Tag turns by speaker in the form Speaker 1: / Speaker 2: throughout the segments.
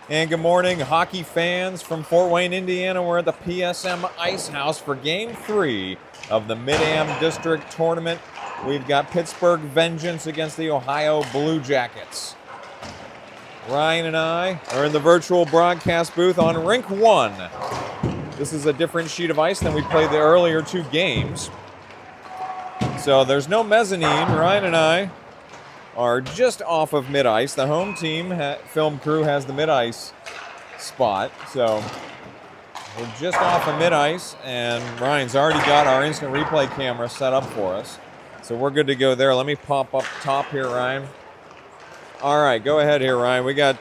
Speaker 1: And good morning, hockey fans from Fort Wayne, Indiana. We're at the PSM Ice House for Game 3 of the MidAm District Tournament. We've got Pittsburgh Vengeance against the Ohio Blue Jackets. Ryan and I are in the virtual broadcast booth on Rink 1. This is a different sheet of ice than we played the earlier two games. So there's no mezzanine. Ryan and I are just off of mid-ice. The home team film crew has the mid-ice spot. So we're just off of mid-ice, and Ryan's already got our instant replay camera set up for us. So we're good to go there. Let me pop up top here, Ryan. All right, go ahead here, Ryan. We got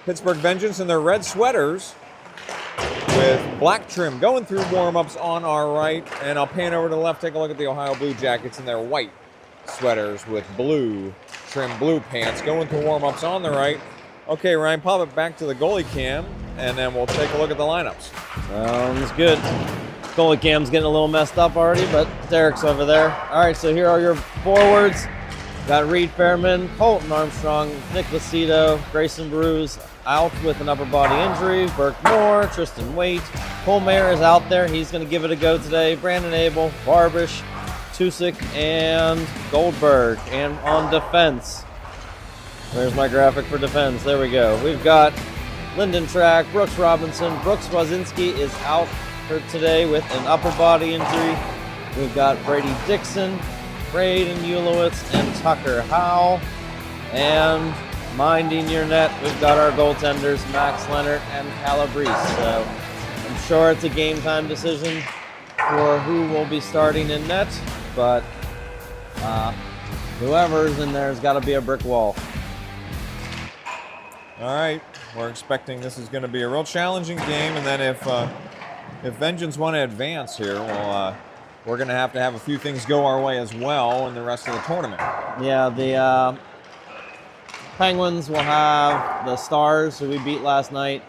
Speaker 1: Pittsburgh Vengeance in their red sweaters with black trim going through warm-ups on our right. And I'll pan over to the left, take a look at the Ohio Blue Jackets in their white sweaters with blue trim, blue pants going through warm-ups on the right. Okay, Ryan, pop it back to the goalie cam, and then we'll take a look at the lineups.
Speaker 2: Sounds good. Goalie cam's getting a little messed up already, but Derek's over there. All right, so here are your forwards. Got Reed Fairman, Colton Armstrong, Nick Lucido, Grayson Bruce out with an upper body injury, Burke Moore, Tristan Waite. Cole Mayer is out there. He's going to give it a go today. Brandon Abel, Barbish, Tusick, and Goldberg. And on defense, there's my graphic for defense. There we go. We've got Lyndon Track, Brooks Robinson. Brooks Wazinski is out for today with an upper body injury. We've got Brady Dixon, Braden Ulowitz, and Tucker Howe. And minding your net, we've got our goaltenders, Max Leonard and Calabrese. So I'm sure it's a game time decision for who will be starting in net, but whoever's in there has got to be a brick wall.
Speaker 1: All right, we're expecting this is going to be a real challenging game, and then if Vengeance want to advance here, well, we're going to have a few things go our way as well in the rest of the tournament.
Speaker 2: Yeah, the Penguins will have the Stars, who we beat last night.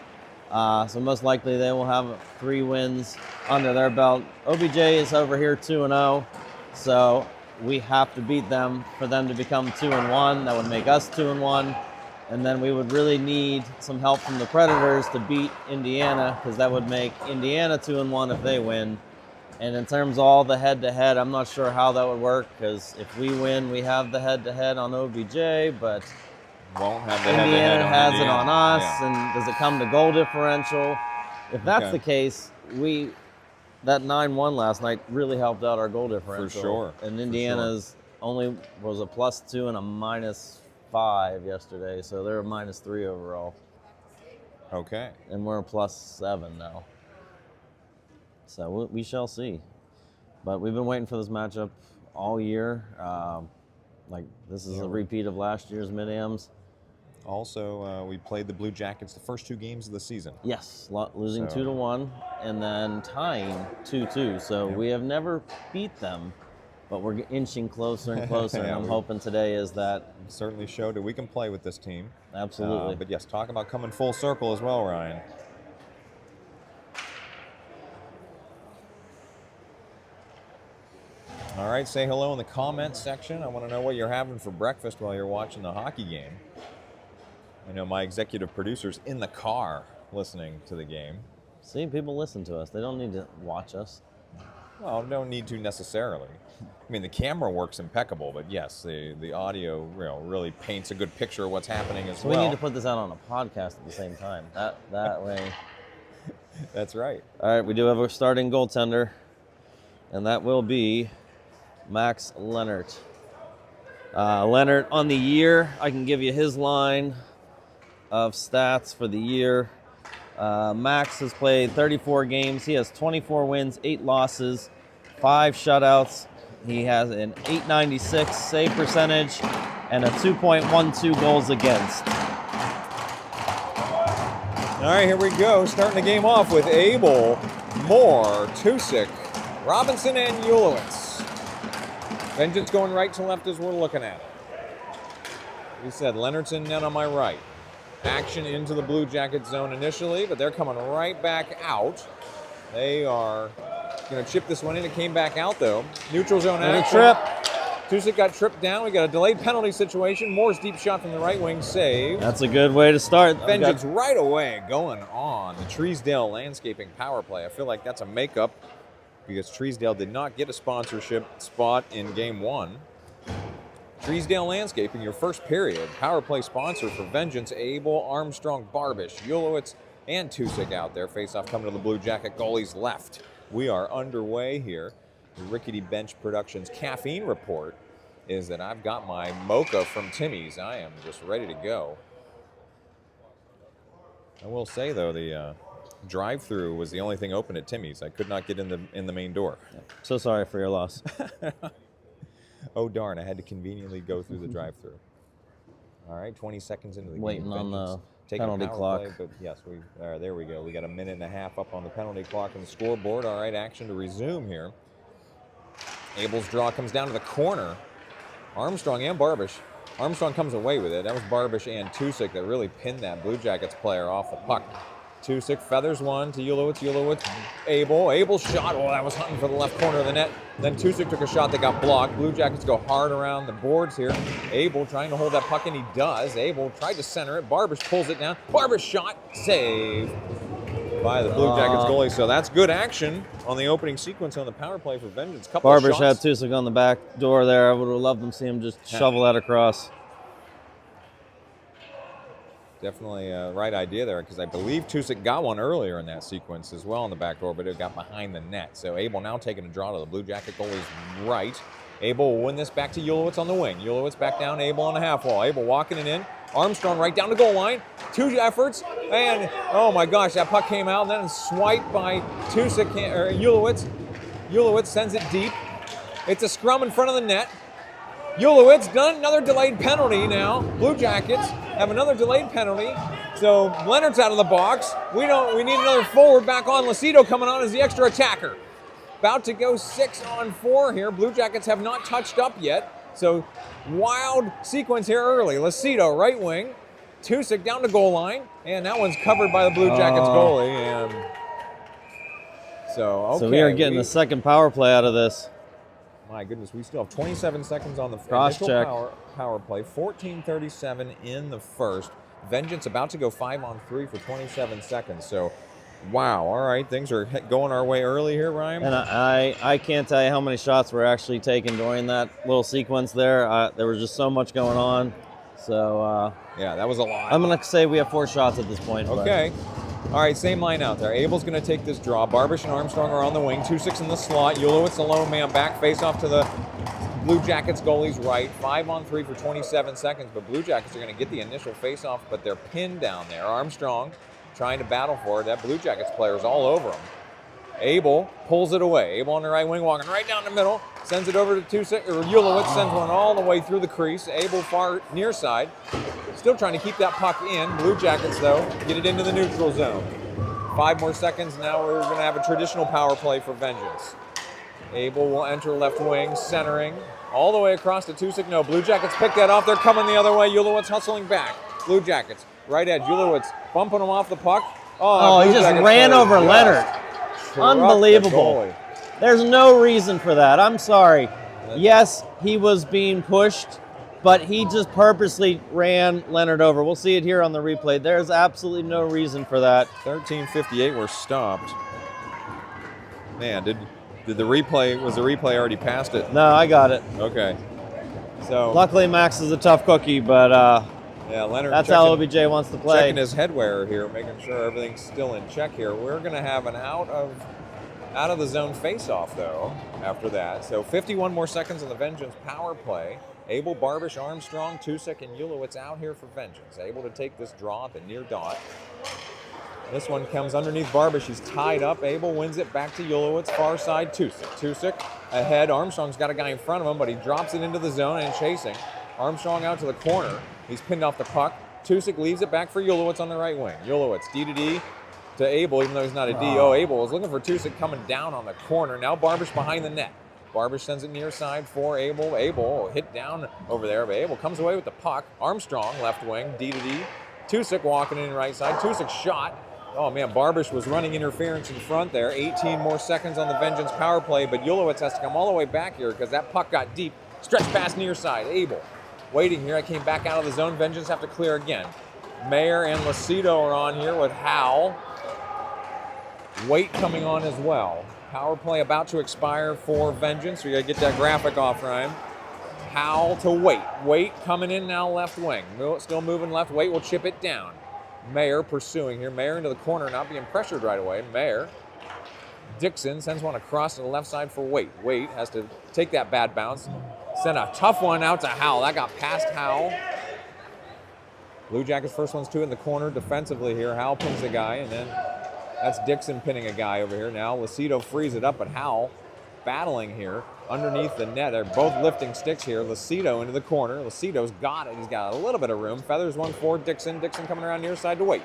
Speaker 2: So most likely they will have 3 wins under their belt. OBJ is over here 2-0, so we have to beat them for them to become 2-1. That would make us 2-1, and then we would really need some help from the Predators to beat Indiana, because that would make Indiana 2-1 if they win. And in terms of all the head-to-head, I'm not sure how that would work, because if we win, we have the head-to-head on OBJ, but
Speaker 1: won't have the
Speaker 2: Indiana has
Speaker 1: Indiana.
Speaker 2: it on us,
Speaker 1: Yeah.
Speaker 2: and does it come to goal differential? If that's the case, that 9-1 last night really helped out our goal differential.
Speaker 1: For sure.
Speaker 2: And Indiana's only was a +2 and a -5 yesterday, so they're a -3 overall.
Speaker 1: Okay.
Speaker 2: And we're a +7 now. So we shall see. But we've been waiting for this matchup all year. This is a repeat of last year's MidAms.
Speaker 1: Also, we played the Blue Jackets the first 2 games of the season.
Speaker 2: Yes, losing 2-1 and then tying 2-2. So we have never beat them, but we're inching closer and closer. And I'm hoping today is that.
Speaker 1: Certainly showed that we can play with this team.
Speaker 2: Absolutely.
Speaker 1: But yes, talk about coming full circle as well, Ryan. All right, say hello in the comments section. I want to know what you're having for breakfast while you're watching the hockey game. I know my executive producer's in the car listening to the game.
Speaker 2: See, people listen to us. They don't need to watch us.
Speaker 1: Well, don't need to necessarily. I mean, the camera works impeccable, but yes, the audio really paints a good picture of what's happening as well.
Speaker 2: We need to put this out on a podcast at the same time. That way.
Speaker 1: That's right.
Speaker 2: All right, we do have a starting goaltender, and that will be Max Leonard. Leonard on the year, I can give you his line of stats for the year. Max has played 34 games. He has 24 wins, 8 losses, 5 shutouts. He has an .896 save percentage and a 2.12 goals against.
Speaker 1: All right, here we go. Starting the game off with Abel, Moore, Tusick, Robinson, and Ulowitz. Vengeance going right to left as we're looking at it. We said Leonard's in net on my right. Action into the Blue Jacket zone initially, but they're coming right back out. They are going to chip this one in. It came back out, though. Neutral zone action.
Speaker 2: Trip.
Speaker 1: Tusik got tripped down. We got a delayed penalty situation. Moore's deep shot from the right wing saved.
Speaker 2: That's a good way to start.
Speaker 1: Vengeance right away going on the Treesdale Landscaping power play. I feel like that's a makeup because Treesdale did not get a sponsorship spot in game 1. Treesdale Landscaping, your first period. Power play sponsor for Vengeance, Abel, Armstrong, Barbish, Ulowitz, and Tusik out there. Face-off coming to the Blue Jacket goalie's left. We are underway here. The Rickety Bench Productions caffeine report is that I've got my mocha from Timmy's. I am just ready to go. I will say, though, the drive-through was the only thing open at Timmy's. I could not get in the main door.
Speaker 2: So sorry for your loss.
Speaker 1: Oh, darn, I had to conveniently go through the drive-through. All right, 20 seconds into the game.
Speaker 2: Waiting on the
Speaker 1: Taking
Speaker 2: penalty
Speaker 1: power
Speaker 2: clock.
Speaker 1: play, but yes, there we go. We got a minute and a half up on the penalty clock and the scoreboard. All right, action to resume here. Abel's draw comes down to the corner. Armstrong and Barbish. Armstrong comes away with it. That was Barbish and Tusik that really pinned that Blue Jackets player off the puck. Tusik feathers one to Ulowitz, Abel. Abel's shot, oh, that was hunting for the left corner of the net. Then Tusik took a shot that got blocked. Blue Jackets go hard around the boards here. Abel trying to hold that puck, and he does. Abel tried to center it. Barbish pulls it down. Barbish shot, save by the Blue Jackets goalie. So that's good action on the opening sequence on the power play for Vengeance. Couple
Speaker 2: Barbish
Speaker 1: of shots.
Speaker 2: had Tusik on the back door there. I would have loved to see him just shovel that across.
Speaker 1: Definitely a right idea there, because I believe Tusik got one earlier in that sequence as well on the back door, but it got behind the net. So Abel now taking a draw to the Blue Jacket goalie's right. Abel will win this back to Ulowitz on the wing. Ulowitz back down, Abel on the half wall. Abel walking it in. Armstrong right down the goal line. 2 efforts, and oh my gosh, that puck came out and then swiped by Tusik, or Ulowitz. Ulowitz sends it deep. It's a scrum in front of the net. Ulowitz done another delayed penalty now. Blue Jackets have another delayed penalty. So Leonard's out of the box. We need another forward back on. Lucido coming on as the extra attacker. About to go 6-on-4 here. Blue Jackets have not touched up yet. So wild sequence here early. Lucido right wing. Tusik down the goal line. And that one's covered by the Blue Jackets goalie. And so
Speaker 2: we are getting the second power play out of this.
Speaker 1: My goodness, we still have 27 seconds on the
Speaker 2: Cross check.
Speaker 1: power play. 14:37 in the first. Vengeance about to go 5-on-3 for 27 seconds. So, wow. All right, things are going our way early here, Ryan.
Speaker 2: And I can't tell you how many shots were actually taken during that little sequence there. There was just so much going on. So,
Speaker 1: yeah, that was a lot.
Speaker 2: I'm going to say we have 4 shots at this point.
Speaker 1: Okay. All right, same line out there. Abel's going to take this draw. Barbish and Armstrong are on the wing. 2-6 in the slot. Ulowitz the lone man back. Face off to the Blue Jackets goalie's right. 5-on-3 for 27 seconds. But Blue Jackets are going to get the initial face off, but they're pinned down there. Armstrong trying to battle for it. That Blue Jackets player is all over him. Abel pulls it away. Abel on the right wing, walking right down the middle. Sends it over to Ulowitz sends one all the way through the crease. Abel far near side. Still trying to keep that puck in. Blue Jackets, though, get it into the neutral zone. 5 more seconds. Now we're going to have a traditional power play for Vengeance. Abel will enter left wing, centering all the way across to Tusik. No, Blue Jackets pick that off. They're coming the other way. Ulowitz hustling back. Blue Jackets, right edge. Ulowitz bumping him off the puck.
Speaker 2: Oh, he just ran over Leonard. Unbelievable. There's no reason for that. I'm sorry. Yes, he was being pushed, but he just purposely ran Leonard over. We'll see it here on the replay. There's absolutely no reason for that.
Speaker 1: 13:58 were stopped. Man, did the replay, was the replay already past it?
Speaker 2: No, I got it.
Speaker 1: Okay. So
Speaker 2: luckily Max is a tough cookie, but
Speaker 1: yeah, Leonard
Speaker 2: that's how OBJ wants to play.
Speaker 1: Checking his headwear here, making sure everything's still in check here. We're going to have an out of the zone face-off, though, after that. So 51 more seconds on the Vengeance power play. Abel, Barbish, Armstrong, Tusik, and Ulowitz out here for Vengeance. Able to take this draw at the near dot. This one comes underneath Barbish. He's tied up. Abel wins it back to Ulowitz, far side, Tusik. Tusik ahead. Armstrong's got a guy in front of him, but he drops it into the zone and chasing. Armstrong out to the corner. He's pinned off the puck. Tusik leaves it back for Ulowitz on the right wing. Ulowitz, D to Abel, even though he's not a D. Oh, Abel is looking for Tusik coming down on the corner. Now Barbish behind the net. Barbish sends it near side for Abel. Abel hit down over there, but Abel comes away with the puck. Armstrong, left wing, D. Tusik walking in right side. Tusik shot. Oh, man, Barbish was running interference in front there. 18 more seconds on the Vengeance power play, but Ulowitz has to come all the way back here because that puck got deep. Stretch pass near side. Abel waiting here. I came back out of the zone. Vengeance have to clear again. Mayer and Lucido are on here with Howell. Waite coming on as well. Power play about to expire for Vengeance. We got to get that graphic off, Ryan. Howell to Waite. Waite coming in now left wing. Still moving left. Waite will chip it down. Mayer pursuing here. Mayer into the corner, not being pressured right away. Mayer. Dixon sends one across to the left side for Waite. Waite has to take that bad bounce. Send a tough one out to Howell. That got past Howell. Blue Jackets first one's two in the corner defensively here. Howell pins the guy, and then that's Dixon pinning a guy over here. Now Lucido frees it up, but Howell battling here underneath the net. They're both lifting sticks here. Lucido into the corner. Lucido's got it. He's got a little bit of room. Feathers one for Dixon. Dixon coming around near side to Waite.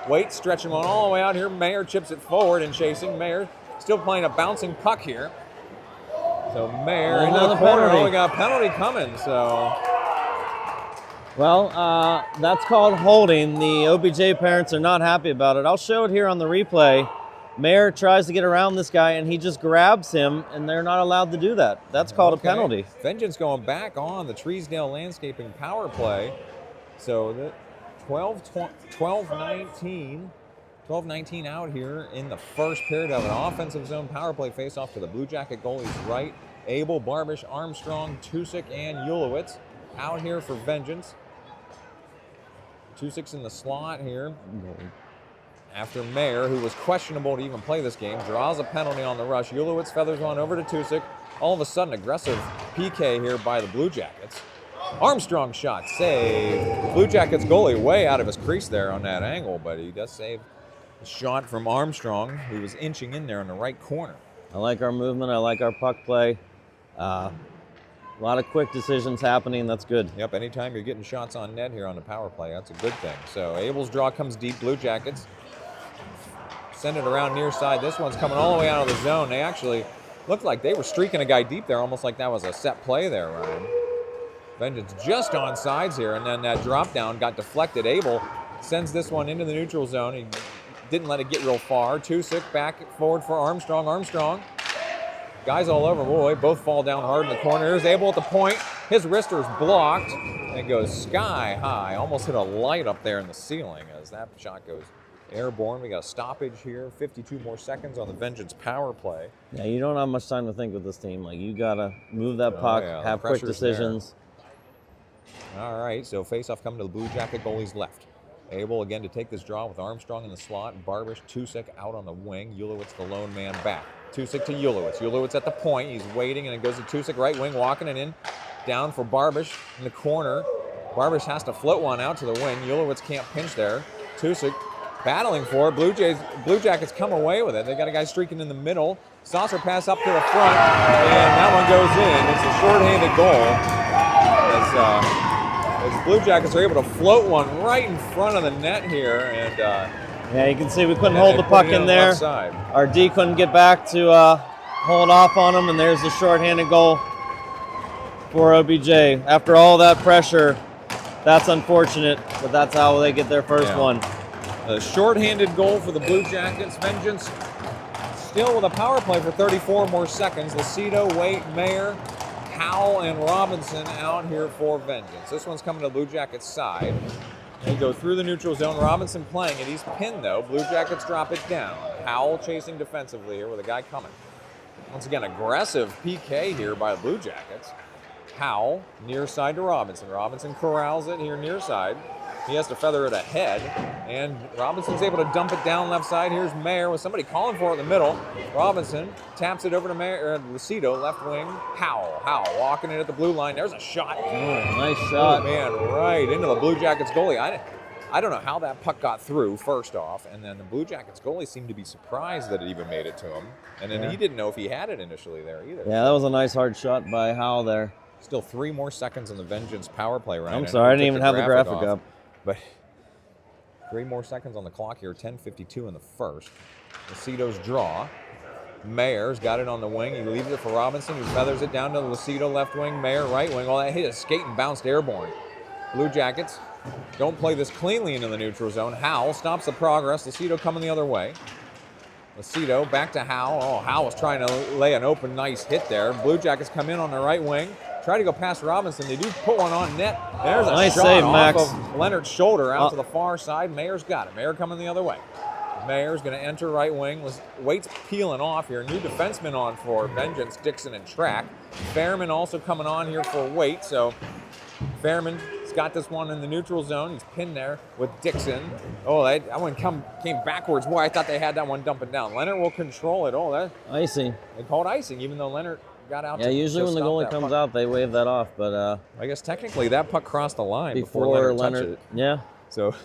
Speaker 1: Waite stretching one all the way out here. Mayer chips it forward and chasing. Mayer still playing a bouncing puck here. So Mayer into the corner. Oh, we got a penalty coming, so.
Speaker 2: Well, that's called holding. The OBJ parents are not happy about it. I'll show it here on the replay. Mayer tries to get around this guy, and he just grabs him, and they're not allowed to do that. That's called a penalty.
Speaker 1: Vengeance going back on the Treesdale Landscaping power play. So the 12-19 out here in the first period of an offensive zone power play face-off to the Blue Jacket goalie's right. Abel, Barbish, Armstrong, Tusick, and Ulowitz out here for Vengeance. Tusick's in the slot here. After Mayer, who was questionable to even play this game, draws a penalty on the rush. Ulowitz feathers one over to Tusick. All of a sudden, aggressive PK here by the Blue Jackets. Armstrong shot, save. Blue Jackets goalie way out of his crease there on that angle, but he does save the shot from Armstrong, who was inching in there in the right corner.
Speaker 2: I like our movement. I like our puck play. A lot of quick decisions happening. That's good.
Speaker 1: Yep, anytime you're getting shots on net here on the power play, that's a good thing. So Abel's draw comes deep. Blue Jackets send it around near side. This one's coming all the way out of the zone. They actually looked like they were streaking a guy deep there, almost like that was a set play there, Ryan. Vengeance just on sides here, and then that drop down got deflected. Abel sends this one into the neutral zone. He didn't let it get real far. Tusick back forward for Armstrong. Armstrong. Guys all over. Boy, both fall down hard in the corner. Here's Abel at the point. His wrister's blocked and goes sky high. Almost hit a light up there in the ceiling as that shot goes airborne. We got a stoppage here. 52 more seconds on the Vengeance power play.
Speaker 2: Yeah, you don't have much time to think with this team. Like, you got to move that puck, have quick decisions.
Speaker 1: All right, so face-off coming to the Blue Jacket goalie's left. Abel again to take this draw with Armstrong in the slot. Barbish, Tusick out on the wing. Ulowitz the lone man back. Tusick to Ulowitz. Ulowitz at the point. He's waiting, and it goes to Tusick, right wing, walking it in. Down for Barbish in the corner. Barbish has to float one out to the wing. Ulowitz can't pinch there. Tusick battling for it. Blue Jackets come away with it. They got a guy streaking in the middle. Saucer pass up to the front, and that one goes in. It's a shorthanded goal. As Blue Jackets are able to float one right in front of the net here, and
Speaker 2: yeah, you can see we couldn't hold the puck in there. Our D couldn't get back to hold off on him, and there's the shorthanded goal for OBJ. After all that pressure, that's unfortunate, but that's how they get their first one.
Speaker 1: A shorthanded goal for the Blue Jackets. Vengeance still with a power play for 34 more seconds. Lucido, Waite, Mayer, Howell, and Robinson out here for Vengeance. This one's coming to Blue Jackets' side. They go through the neutral zone. Robinson playing it. He's pinned, though. Blue Jackets drop it down. Howell chasing defensively here with a guy coming. Once again, aggressive PK here by the Blue Jackets. Howell, near side to Robinson. Robinson corrals it here near side. He has to feather it ahead, and Robinson's able to dump it down left side. Here's Mayer with somebody calling for it in the middle. Robinson taps it over to Mayer, Lucido, left wing. Howell walking it at the blue line. There's a shot.
Speaker 2: Oh, nice shot.
Speaker 1: Oh, man, right into the Blue Jackets goalie. I don't know how that puck got through, first off, and then the Blue Jackets goalie seemed to be surprised that it even made it to him, and then he didn't know if he had it initially there either.
Speaker 2: Yeah, that was a nice hard shot by Howell there.
Speaker 1: Still 3 more seconds on the Vengeance power play, right?
Speaker 2: I'm sorry, I didn't even have the graphic up.
Speaker 1: But 3 more seconds on the clock here, 10:52 in the first. Lucido's draw. Mayer's got it on the wing. He leaves it for Robinson, who feathers it down to Lucido left wing. Mayer right wing. Well, that hit a skate and bounced airborne. Blue Jackets don't play this cleanly into the neutral zone. Howell stops the progress. Lucido coming the other way. Lucido back to Howell. Oh, Howell was trying to lay an open, nice hit there. Blue Jackets come in on the right wing. try to go past Robinson. They do put one on net. There's a
Speaker 2: Nice
Speaker 1: shot
Speaker 2: save,
Speaker 1: off
Speaker 2: Max.
Speaker 1: of Leonard's shoulder out to the far side. Mayer's got it. Mayer coming the other way. Mayer's going to enter right wing. Waite's peeling off here. New defenseman on for Vengeance, Dixon, and Track. Fairman also coming on here for Waite. So Fairman's got this one in the neutral zone. He's pinned there with Dixon. Oh, that one came backwards. Boy, I thought they had that one dumping down. Leonard will control it. Oh, that
Speaker 2: Icing.
Speaker 1: they called icing, even though Leonard got out.
Speaker 2: Yeah, usually when the goalie comes out, they wave that off. But
Speaker 1: I guess technically that puck crossed the line
Speaker 2: before
Speaker 1: Leonard touched it.
Speaker 2: Yeah.
Speaker 1: So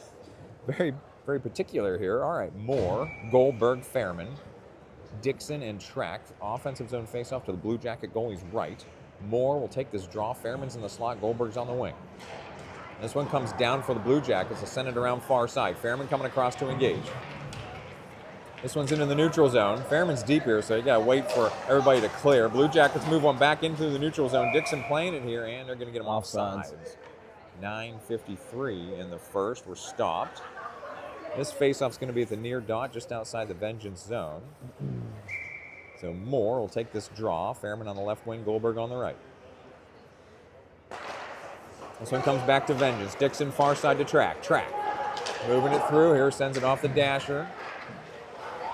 Speaker 1: very, very particular here. All right, Moore, Goldberg, Fairman, Dixon, and Track. Offensive zone faceoff to the Blue Jacket goalie's right. Moore will take this draw. Fairman's in the slot. Goldberg's on the wing. This one comes down for the Blue Jackets. They'll send it around far side. Fairman coming across to engage. This one's into the neutral zone. Fairman's deep here, so you got to wait for everybody to clear. Blue Jackets move one back into the neutral zone. Dixon playing it here, and they're going to get him offsides. 9:53 in the first. We're stopped. This faceoff's going to be at the near dot, just outside the Vengeance zone. So Moore will take this draw. Fairman on the left wing, Goldberg on the right. This one comes back to Vengeance. Dixon far side to Track. Track moving it through here, sends it off the dasher.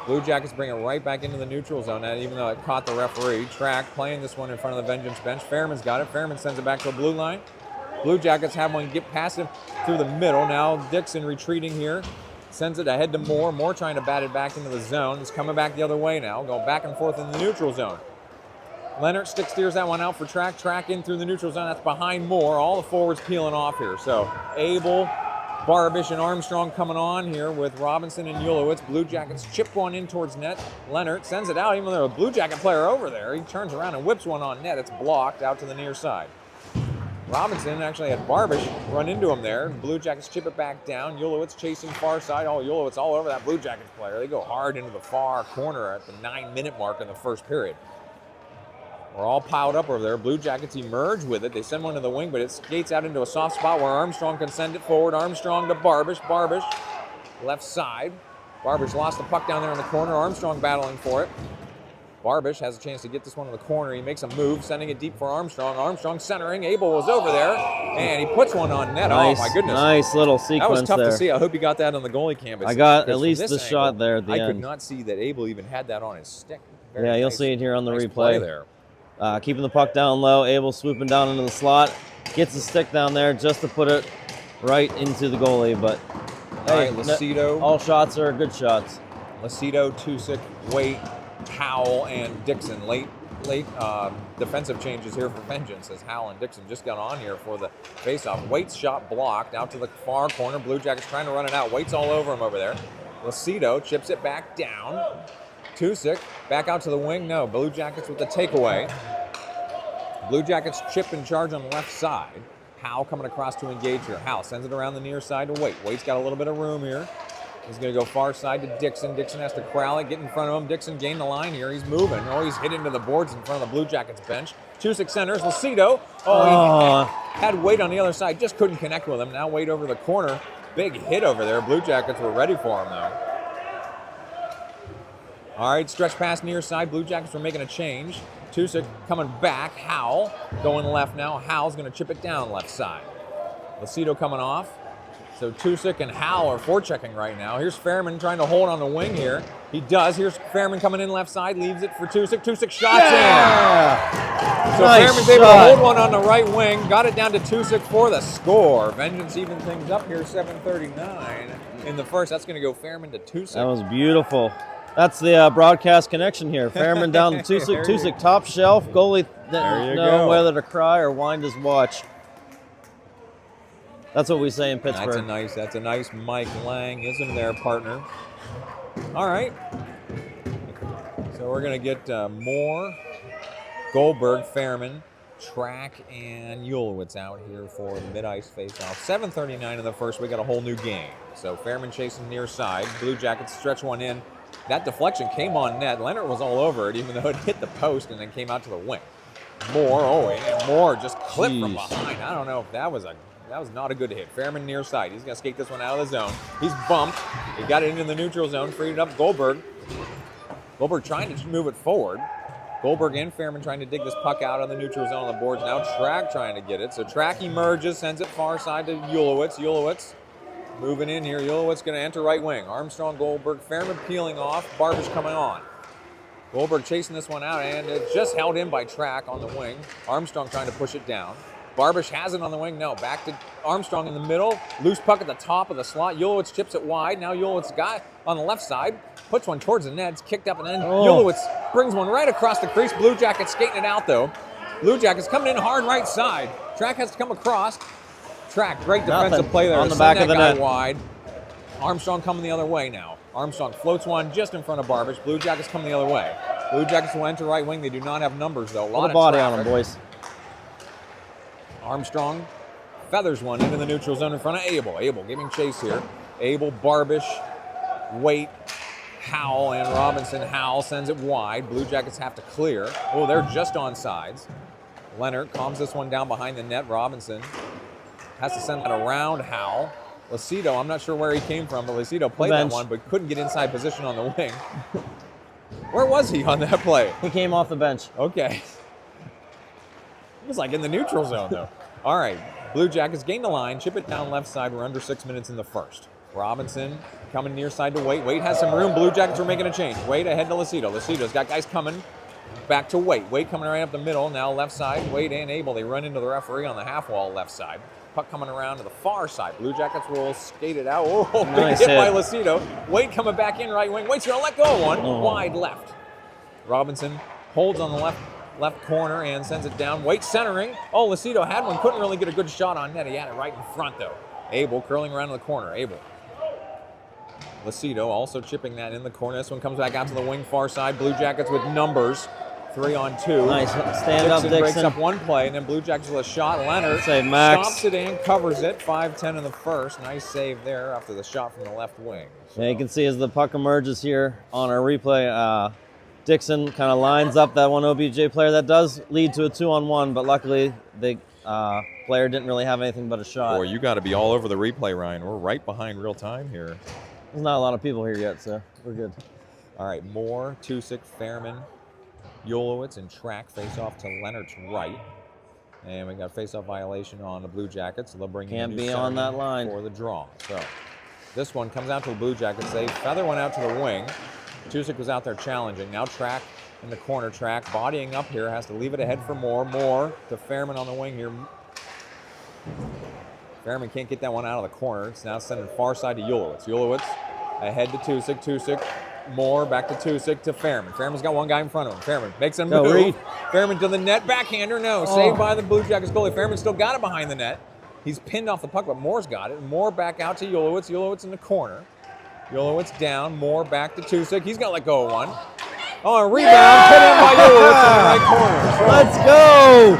Speaker 1: Blue Jackets bring it right back into the neutral zone, and even though it caught the referee. Track playing this one in front of the Vengeance bench. Fairman's got it. Fairman sends it back to the blue line. Blue Jackets have one get past him through the middle. Now Dixon retreating here. Sends it ahead to Moore. Moore trying to bat it back into the zone. He's coming back the other way now. Going back and forth in the neutral zone. Leonard stick steers that one out for Track. Track in through the neutral zone. That's behind Moore. All the forwards peeling off here. So Abel, Barbish, and Armstrong coming on here with Robinson and Ulowitz. Blue Jackets chip one in towards net. Leonard sends it out, even though there's a Blue Jacket player over there. He turns around and whips one on net. It's blocked out to the near side. Robinson actually had Barbish run into him there. Blue Jackets chip it back down. Ulowitz chasing far side. Oh, Ulowitz all over that Blue Jackets player. They go hard into the far corner at the 9-minute mark in the first period. We're all piled up over there. Blue Jackets emerge with it. They send one to the wing, but it skates out into a soft spot where Armstrong can send it forward. Armstrong to Barbish. Barbish, left side. Barbish lost the puck down there in the corner. Armstrong battling for it. Barbish has a chance to get this one in the corner. He makes a move, sending it deep for Armstrong. Armstrong centering. Abel was over there, and he puts one on net.
Speaker 2: Nice,
Speaker 1: oh, my goodness.
Speaker 2: Nice little sequence there.
Speaker 1: That was tough to see. I hope you got that on the goalie cam.
Speaker 2: I got at least the shot there at the end.
Speaker 1: I could not see that Abel even had that on his stick.
Speaker 2: Yeah, you'll see it here on the replay.
Speaker 1: Play there.
Speaker 2: Keeping the puck down low. Abel swooping down into the slot. Gets the stick down there just to put it right into the goalie. But hey,
Speaker 1: Lucido.
Speaker 2: All shots are good shots.
Speaker 1: Lucido, Tusick, Waite, Howell, and Dixon. Late defensive changes here for Vengeance as Howell and Dixon just got on here for the faceoff. Waite's shot blocked out to the far corner. Blue Jackets trying to run it out. Waite's all over him over there. Lucido chips it back down. Tusick back out to the wing. No, Blue Jackets with the takeaway. Blue Jackets chip and charge on the left side. Howell coming across to engage here. Howell sends it around the near side to Waite. Waite's got a little bit of room here. He's going to go far side to Dixon. Dixon has to corral it, get in front of him. Dixon gained the line here. He's moving. Oh, he's hit into the boards in front of the Blue Jackets bench. Tusick centers. Lucido. Oh, he had Waite on the other side. Just couldn't connect with him. Now Waite over the corner. Big hit over there. Blue Jackets were ready for him, though. All right, stretch pass near side. Blue Jackets were making a change. Tusick coming back. Howell going left now. Howell's going to chip it down left side. Lucido coming off. So Tusick and Howell are forechecking right now. Here's Fairman trying to hold on the wing here. He does. Here's Fairman coming in left side. Leaves it for Tusick. Tusick shots in. So
Speaker 2: Nice
Speaker 1: Fairman's able to
Speaker 2: shot.
Speaker 1: hold one on the right wing. Got it down to Tusick for the score. Vengeance even things up here. 7:39 in the first. That's going to go Fairman to Tusick.
Speaker 2: That was beautiful. That's the broadcast connection here. Fairman down to Tusick. Tusick top shelf. Goalie didn't know whether to cry or wind his watch. That's what we say in Pittsburgh.
Speaker 1: That's a nice Mike Lang, isn't there, partner? All right. So we're going to get Moore, Goldberg, Fairman, Track, and Ulowitz out here for the mid-ice face-off. 7:39 in the first. We got a whole new game. So Fairman chasing near side. Blue Jackets stretch one in. That deflection came on net. Leonard was all over it, even though it hit the post and then came out to the wing. Moore, and Moore just clipped from behind. I don't know if that was not a good hit. Fairman near side. He's going to skate this one out of the zone. He's bumped. He got it into the neutral zone, freed it up. Goldberg trying to move it forward. Goldberg and Fairman trying to dig this puck out on the neutral zone on the boards. Now Track trying to get it. So Track emerges, sends it far side to Ulowitz. Ulowitz moving in here. Ulowitz going to enter right wing. Armstrong, Goldberg, Fairman peeling off. Barbish coming on. Goldberg chasing this one out, and it's just held in by Track on the wing. Armstrong trying to push it down. Barbish has it on the wing. No, back to Armstrong in the middle. Loose puck at the top of the slot. Ulowitz chips it wide. Now Ulowitz got on the left side. Puts one towards the net. It's kicked up, and then Ulowitz brings one right across the crease. Blue Jackets skating it out, though. Blue Jackets coming in hard right side. Track has to come across. Track, great defensive play there.
Speaker 2: On the back of the net.
Speaker 1: Wide. Armstrong coming the other way now. Armstrong floats one just in front of Barbish. Blue Jackets coming the other way. Blue Jackets will enter right wing. They do not have numbers, though. A lot of
Speaker 2: body
Speaker 1: traffic
Speaker 2: on them, boys.
Speaker 1: Armstrong feathers one into the neutral zone in front of Abel. Abel giving chase here. Abel, Barbish, Waite, Howell, and Robinson. Howell sends it wide. Blue Jackets have to clear. Oh, they're just on sides. Leonard calms this one down behind the net. Robinson has to send that around Howell. Lucido, I'm not sure where he came from, but Lucido played that one, but couldn't get inside position on the wing. Where was he on that play?
Speaker 2: He came off the bench.
Speaker 1: Okay. It was like in the neutral zone, though. All right, Blue Jackets gain the line, chip it down left side. We're under 6 minutes in the first. Robinson coming near side to Waite. Waite has some room. Blue Jackets are making a change. Waite ahead to Lucido. Lucido's got guys coming back to Waite. Waite coming right up the middle. Now left side. Waite and Abel. They run into the referee on the half wall left side. Puck coming around to the far side. Blue Jackets will skate it out. Oh,
Speaker 2: nice
Speaker 1: big hit by
Speaker 2: hit.
Speaker 1: Lucido. Waite coming back in right wing. Waite's going to let go of one. Wide left. Robinson holds on the left corner and sends it down. Waite centering. Oh, Lucido had one. Couldn't really get a good shot on net. He had it right in front, though. Abel curling around in the corner. Abel. Lucido also chipping that in the corner. This one comes back out to the wing far side. Blue Jackets with numbers. 3-on-2.
Speaker 2: Nice stand up, Dixon.
Speaker 1: Breaks up one play, and then Blue Jackets with a shot. Leonard
Speaker 2: save, Max.
Speaker 1: stops it in, covers it. 5-10 in the first. Nice save there after the shot from the left wing. So.
Speaker 2: Yeah, you can see as the puck emerges here on our replay, Dixon kind of lines up that one OBJ player. That does lead to a 2-on-1, but luckily the player didn't really have anything but a shot.
Speaker 1: Boy, you got to be all over the replay, Ryan. We're right behind real time here.
Speaker 2: There's not a lot of people here yet, so we're good.
Speaker 1: All right, Moore, Tusick, Fairman, Ulowitz, and Track face off to Leonard's right. And we got face-off violation on the Blue Jackets. So they'll bring in a new
Speaker 2: Can't be on that line
Speaker 1: for the draw. So this one comes out to the Blue Jackets. They feather one out to the wing. Tusick was out there challenging. Now Track in the corner. Track bodying up here. Has to leave it ahead for Moore. Moore to Fairman on the wing here. Fairman can't get that one out of the corner. It's now sending far side to Ulowitz. Ulowitz ahead to Tusick. Tusick. Moore back to Tusick to Fairman. Fairman's got one guy in front of him. Fairman makes him move.
Speaker 2: Reed.
Speaker 1: Fairman to the net. Backhander. No. Saved by the Blue Jackets goalie. Fairman still got it behind the net. He's pinned off the puck, but Moore's got it. Moore back out to Ulowitz. Ulowitz in the corner. Ulowitz down. Moore back to Tusick. He's got to let go of one. Oh, a rebound. Put in by Ulowitz in the right corner. So
Speaker 2: Let's go!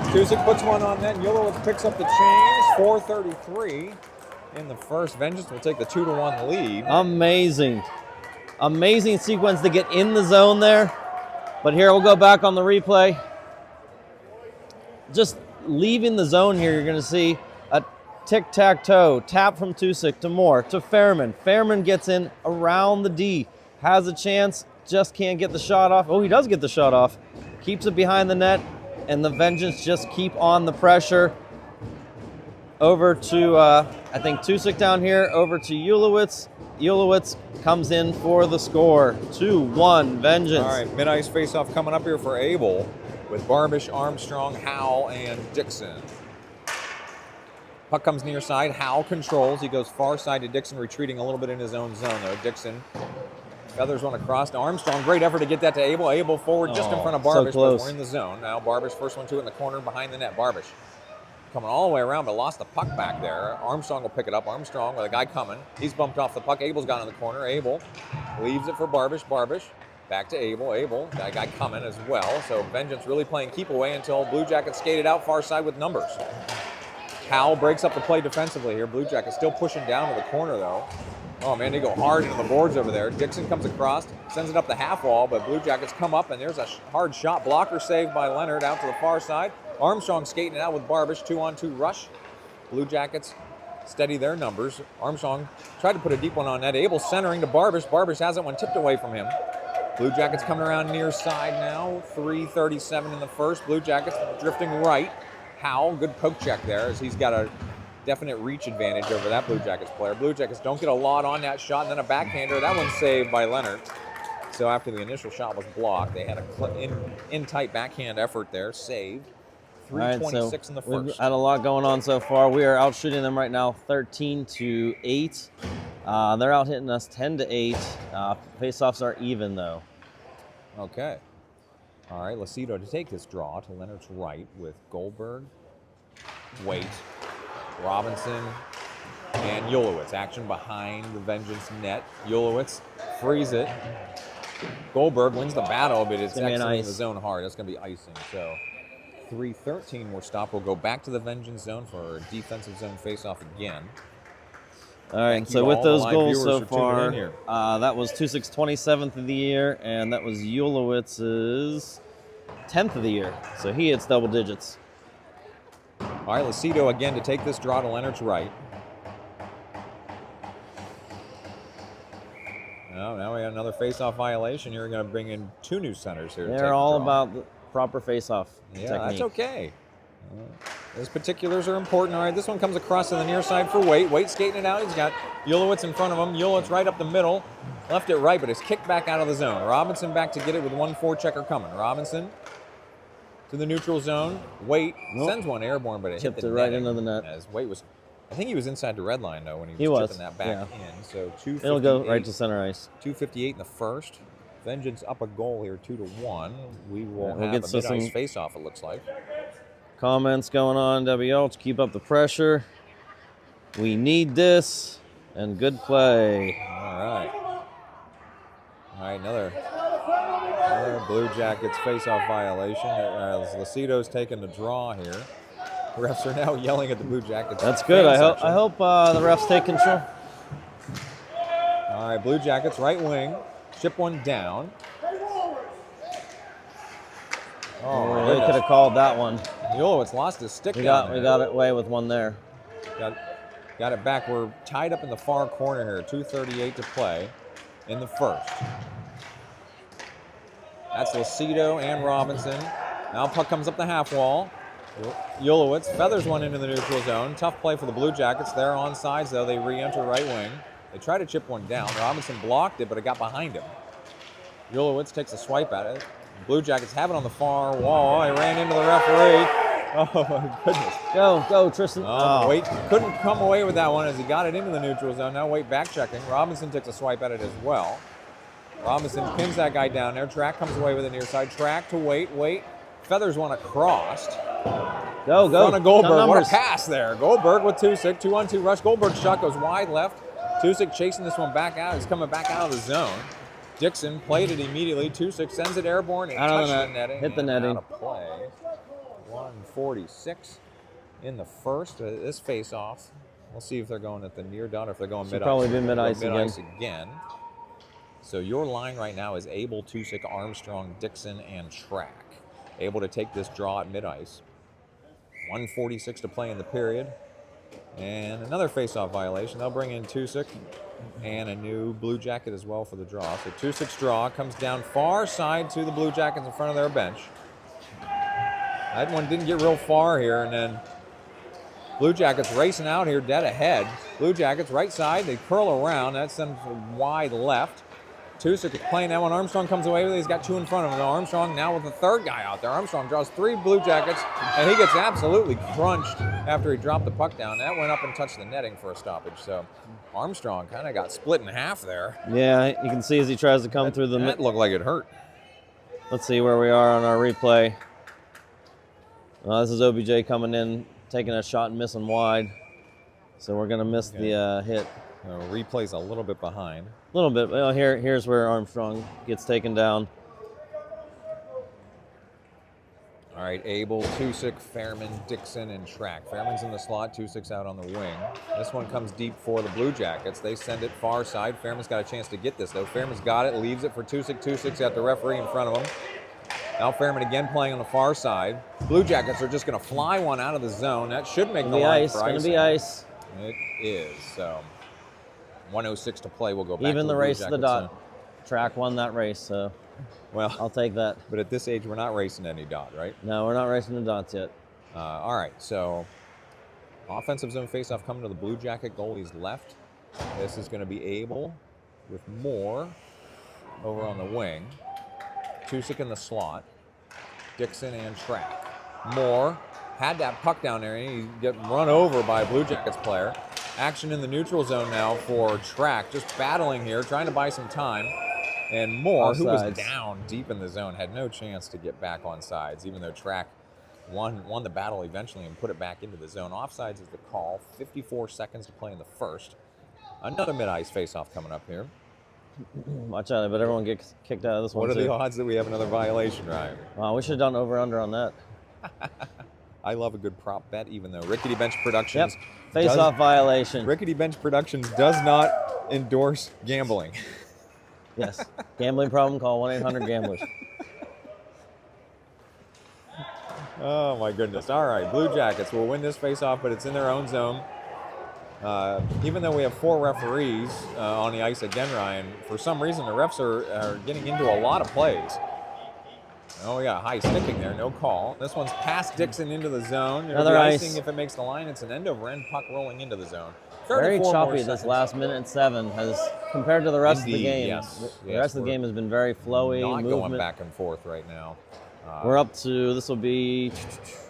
Speaker 1: Tusick puts one on net. Ulowitz picks up the change. 4:33 in the first. Vengeance will take the 2-1 lead.
Speaker 2: Amazing. Amazing sequence to get in the zone there. But here we'll go back on the replay. Just leaving the zone here, you're going to see a tic-tac-toe. Tap from Tusick to Moore to Fairman. Fairman gets in around the D. Has a chance, just can't get the shot off. Oh, he does get the shot off. Keeps it behind the net, and the Vengeance just keep on the pressure. Over to, I think, Tusick down here. Over to Ulowitz. Ulowitz comes in for the score. 2-1 Vengeance.
Speaker 1: All right, mid-ice face-off coming up here for Abel with Barbish, Armstrong, Howell, and Dixon. Puck comes near side. Howell controls. He goes far side to Dixon, retreating a little bit in his own zone, though. Dixon feathers one across to Armstrong. Great effort to get that to Abel. Abel forward just in front of Barbish, but we're in the zone. Now Barbish, first one to it in the corner behind the net. Barbish coming all the way around, but lost the puck back there. Armstrong will pick it up. Armstrong with a guy coming. He's bumped off the puck. Abel's got in the corner. Abel leaves it for Barbish. Barbish back to Abel. Abel, that guy coming as well. So Vengeance really playing keep away until Blue Jackets skated out far side with numbers. Howell breaks up the play defensively here. Blue Jackets still pushing down to the corner, though. Oh, man, they go hard into the boards over there. Dixon comes across, sends it up the half wall, but Blue Jackets come up, and there's a hard shot. Blocker saved by Leonard out to the far side. Armstrong skating it out with Barbish. 2-on-2 rush. Blue Jackets steady their numbers. Armstrong tried to put a deep one on net. Abel centering to Barbish. Barbish has it one tipped away from him. Blue Jackets coming around near side now. 3:37 in the first. Blue Jackets drifting right. Howell, good poke check there as he's got a definite reach advantage over that Blue Jackets player. Blue Jackets don't get a lot on that shot, and then a backhander. That one's saved by Leonard. So after the initial shot was blocked, they had a in-tight backhand effort there, saved. 3:26 in the first.
Speaker 2: We've had a lot going on so far. We are out shooting them right now 13-8. They're out hitting us 10-8. Face-offs are even though.
Speaker 1: Okay. All right, Lucido to take this draw to Leonard's right with Goldberg, Waite, Robinson, and Ulowitz. Action behind the Vengeance net. Ulowitz frees it. Goldberg wins the battle, but it's exiting the zone hard. That's going to be icing. So 3:13 more stop. We'll go back to the Vengeance zone for a defensive zone face-off again.
Speaker 2: All right, so with those goals so far, that was 2-6 27th of the year, and that was Ulowitz's 10th of the year. So he hits double digits.
Speaker 1: All right, Lucido again to take this draw to Leonard's right. Oh, now we got another face-off violation. You're going to bring in two new centers here.
Speaker 2: They're all about the proper face-off technique.
Speaker 1: That's okay. Those particulars are important. All right, this one comes across to the near side for Waite. Waite skating it out. He's got Ulowitz in front of him. Ulowitz right up the middle. Left it right, but it's kicked back out of the zone. Robinson back to get it with 1 forechecker coming. Robinson to the neutral zone. Waite sends one airborne, but it
Speaker 2: tipped
Speaker 1: hit the
Speaker 2: it right into the net.
Speaker 1: As Waite was, I think he was inside the red line, though, when he was tipping that back in. So
Speaker 2: it'll go right to center ice.
Speaker 1: 2:58 in the first. Vengeance up a goal here, 2-1. We will have a mid-ice face-off, it looks like.
Speaker 2: Comments going on, WL, to keep up the pressure. We need this, and good play.
Speaker 1: All right. All right, another Blue Jackets face-off violation as Lucido's taking the draw here. The refs are now yelling at the Blue Jackets.
Speaker 2: That's good. I hope the refs take control.
Speaker 1: All right, Blue Jackets right wing. Chip one down.
Speaker 2: Oh, they could have called that one.
Speaker 1: Ulowitz lost his stick.
Speaker 2: We got it away with one there.
Speaker 1: Got it back. We're tied up in the far corner here. 2:38 to play in the first. That's Lucido and Robinson. Now puck comes up the half wall. Ulowitz feathers one into the neutral zone. Tough play for the Blue Jackets. They're on sides though. They re-enter right wing. They try to chip one down. Robinson blocked it, but it got behind him. Ulowitz takes a swipe at it. Blue Jackets have it on the far wall. He ran into the referee. Oh, my goodness.
Speaker 2: Go, Tristan.
Speaker 1: Waite couldn't come away with that one as he got it into the neutral zone. Now Waite back checking. Robinson takes a swipe at it as well. Robinson pins that guy down there. Track comes away with the near side. Track to Waite. Waite feathers one across.
Speaker 2: Go.
Speaker 1: Front of Goldberg. What a pass there. Goldberg with Tusick. 2-on-2 rush. Goldberg's shot goes wide left. Tusick chasing this one back out. He's coming back out of the zone. Dixon played it immediately. Tusick sends it airborne. It touched the netting.
Speaker 2: Hit the netting.
Speaker 1: Out of play. 1:46 in the first. This face-off. We'll see if they're going at the near dot or if they're going mid-ice.
Speaker 2: Probably be mid-ice
Speaker 1: again. So your line right now is Abel, Tusick, Armstrong, Dixon, and Track. Able to take this draw at mid-ice. 1:46 to play in the period. And another face-off violation. They'll bring in Tusick and a new Blue Jacket as well for the draw. So Tusick's draw comes down far side to the Blue Jackets in front of their bench. That one didn't get real far here, and then Blue Jackets racing out here dead ahead. Blue Jackets right side, they curl around. That sends wide left. Tusick is playing that one. Armstrong comes away with it. He's got two in front of him. Now Armstrong now with the third guy out there. Armstrong draws 3 Blue Jackets, and he gets absolutely crunched after he dropped the puck down. That went up and touched the netting for a stoppage. So Armstrong kind of got split in half there.
Speaker 2: Yeah, you can see as he tries to come through the...
Speaker 1: That looked like it hurt.
Speaker 2: Let's see where we are on our replay. This is OBJ coming in, taking a shot and missing wide. So we're going to miss the hit.
Speaker 1: Replay's a little bit behind.
Speaker 2: A little bit. Well, here's where Armstrong gets taken down.
Speaker 1: All right, Abel, Tusick, Fairman, Dixon, and Track. Fairman's in the slot, Tusick's out on the wing. This one comes deep for the Blue Jackets. They send it far side. Fairman's got a chance to get this, though. Fairman's got it, leaves it for Tusick. Tusick's got the referee in front of him. Now Fairman again playing on the far side. Blue Jackets are just going to fly one out of the zone. That should make the line for icing.
Speaker 2: It's going to be ice.
Speaker 1: It is, so 1:06 to play. We'll go back
Speaker 2: even
Speaker 1: to
Speaker 2: the race
Speaker 1: Blue
Speaker 2: to the
Speaker 1: Jackets
Speaker 2: dot. Track won that race, so
Speaker 1: Well,
Speaker 2: I'll take that.
Speaker 1: but at this age, we're not racing any dot, right?
Speaker 2: No, we're not racing the dots yet.
Speaker 1: All right, so offensive zone faceoff coming to the Blue Jacket goalie's left. This is going to be Abel with Moore over on the wing. Tusick in the slot. Dixon and Track. Moore had that puck down there, and he get run over by a Blue Jackets player. Action in the neutral zone now for Track, just battling here, trying to buy some time. And Moore, who was down deep in the zone, had no chance to get back on sides, even though Track won the battle eventually and put it back into the zone. Offsides is the call. 54 seconds to play in the first. Another mid-ice face-off coming up here.
Speaker 2: Watch out, but everyone gets kicked out of this one.
Speaker 1: What are the odds that we have another violation, Ryan?
Speaker 2: Wow, we should have done over-under on that.
Speaker 1: I love a good prop bet, even though Rickety Bench Productions...
Speaker 2: Yep, face-off violation.
Speaker 1: Rickety Bench Productions does not endorse gambling.
Speaker 2: Yes, gambling problem, call 1-800-GAMBLERS.
Speaker 1: Oh, my goodness. All right, Blue Jackets will win this face-off, but it's in their own zone. Even though we have 4 referees on the ice again, Ryan, for some reason the refs are getting into a lot of plays. Oh, we got high sticking there, no call. This one's past Dixon into the zone.
Speaker 2: Another
Speaker 1: icing
Speaker 2: ice.
Speaker 1: If it makes the line, it's an end-over-end puck rolling into the zone.
Speaker 2: Very choppy this last minute and 7 has, compared to the rest of the game.
Speaker 1: Yes.
Speaker 2: The rest of the game has been very flowy.
Speaker 1: Not
Speaker 2: movement.
Speaker 1: going back and forth right now.
Speaker 2: We're up to, this will be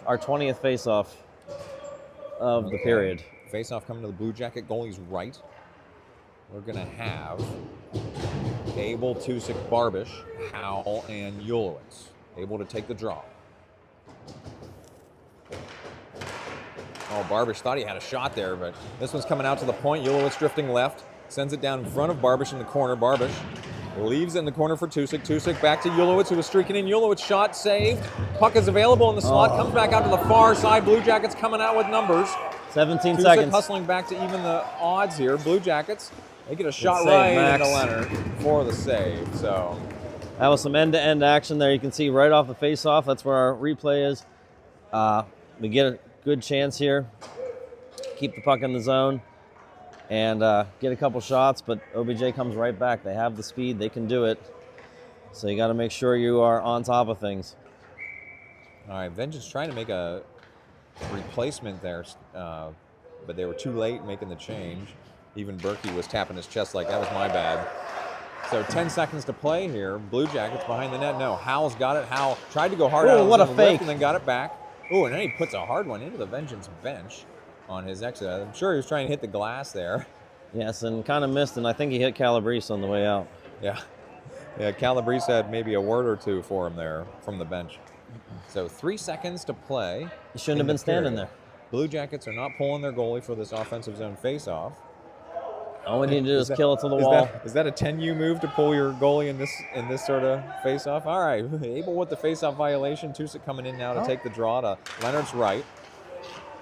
Speaker 2: our 20th face-off of the period.
Speaker 1: Face-off coming to the Blue Jacket goalie's right. We're going to have Abel, Tusick, Barbish, Howell, and Ulowitz able to take the draw. Oh, Barbish thought he had a shot there, but this one's coming out to the point. Ulowitz drifting left, sends it down in front of Barbish in the corner. Barbish leaves it in the corner for Tusick. Tusick back to Ulowitz, who was streaking in. Ulowitz shot saved. Puck is available in the slot. Comes back out to the far side. Blue Jackets coming out with numbers.
Speaker 2: 17
Speaker 1: Tusick
Speaker 2: seconds.
Speaker 1: Hustling back to even the odds here. Blue Jackets, they get a shot right into Leonard for the save. So
Speaker 2: that was some end-to-end action there. You can see right off the face-off. That's where our replay is. We get a good chance here. Keep the puck in the zone and get a couple shots, but OBJ comes right back. They have the speed. They can do it. So you got to make sure you are on top of things.
Speaker 1: All right, Vengeance trying to make a replacement there, but they were too late making the change. Even Berkey was tapping his chest like, that was my bad. So 10 seconds to play here. Blue Jackets behind the net. No, Howell's got it. Howell tried to go hard out
Speaker 2: what a
Speaker 1: the
Speaker 2: fake.
Speaker 1: lift and then got it back. Oh, and then he puts a hard one into the Vengeance bench on his exit. I'm sure he was trying to hit the glass there.
Speaker 2: Yes, and kind of missed, and I think he hit Calabrese on the way out.
Speaker 1: Yeah. Yeah, Calabrese had maybe a word or two for him there from the bench. So 3 seconds to play.
Speaker 2: He shouldn't have been standing there.
Speaker 1: Blue Jackets are not pulling their goalie for this offensive zone face-off.
Speaker 2: All we need to do is kill it to the wall.
Speaker 1: Is that a 10U move to pull your goalie in this sort of face-off? All right, Abel with the face-off violation. Tusick coming in now to take the draw to Leonard's right.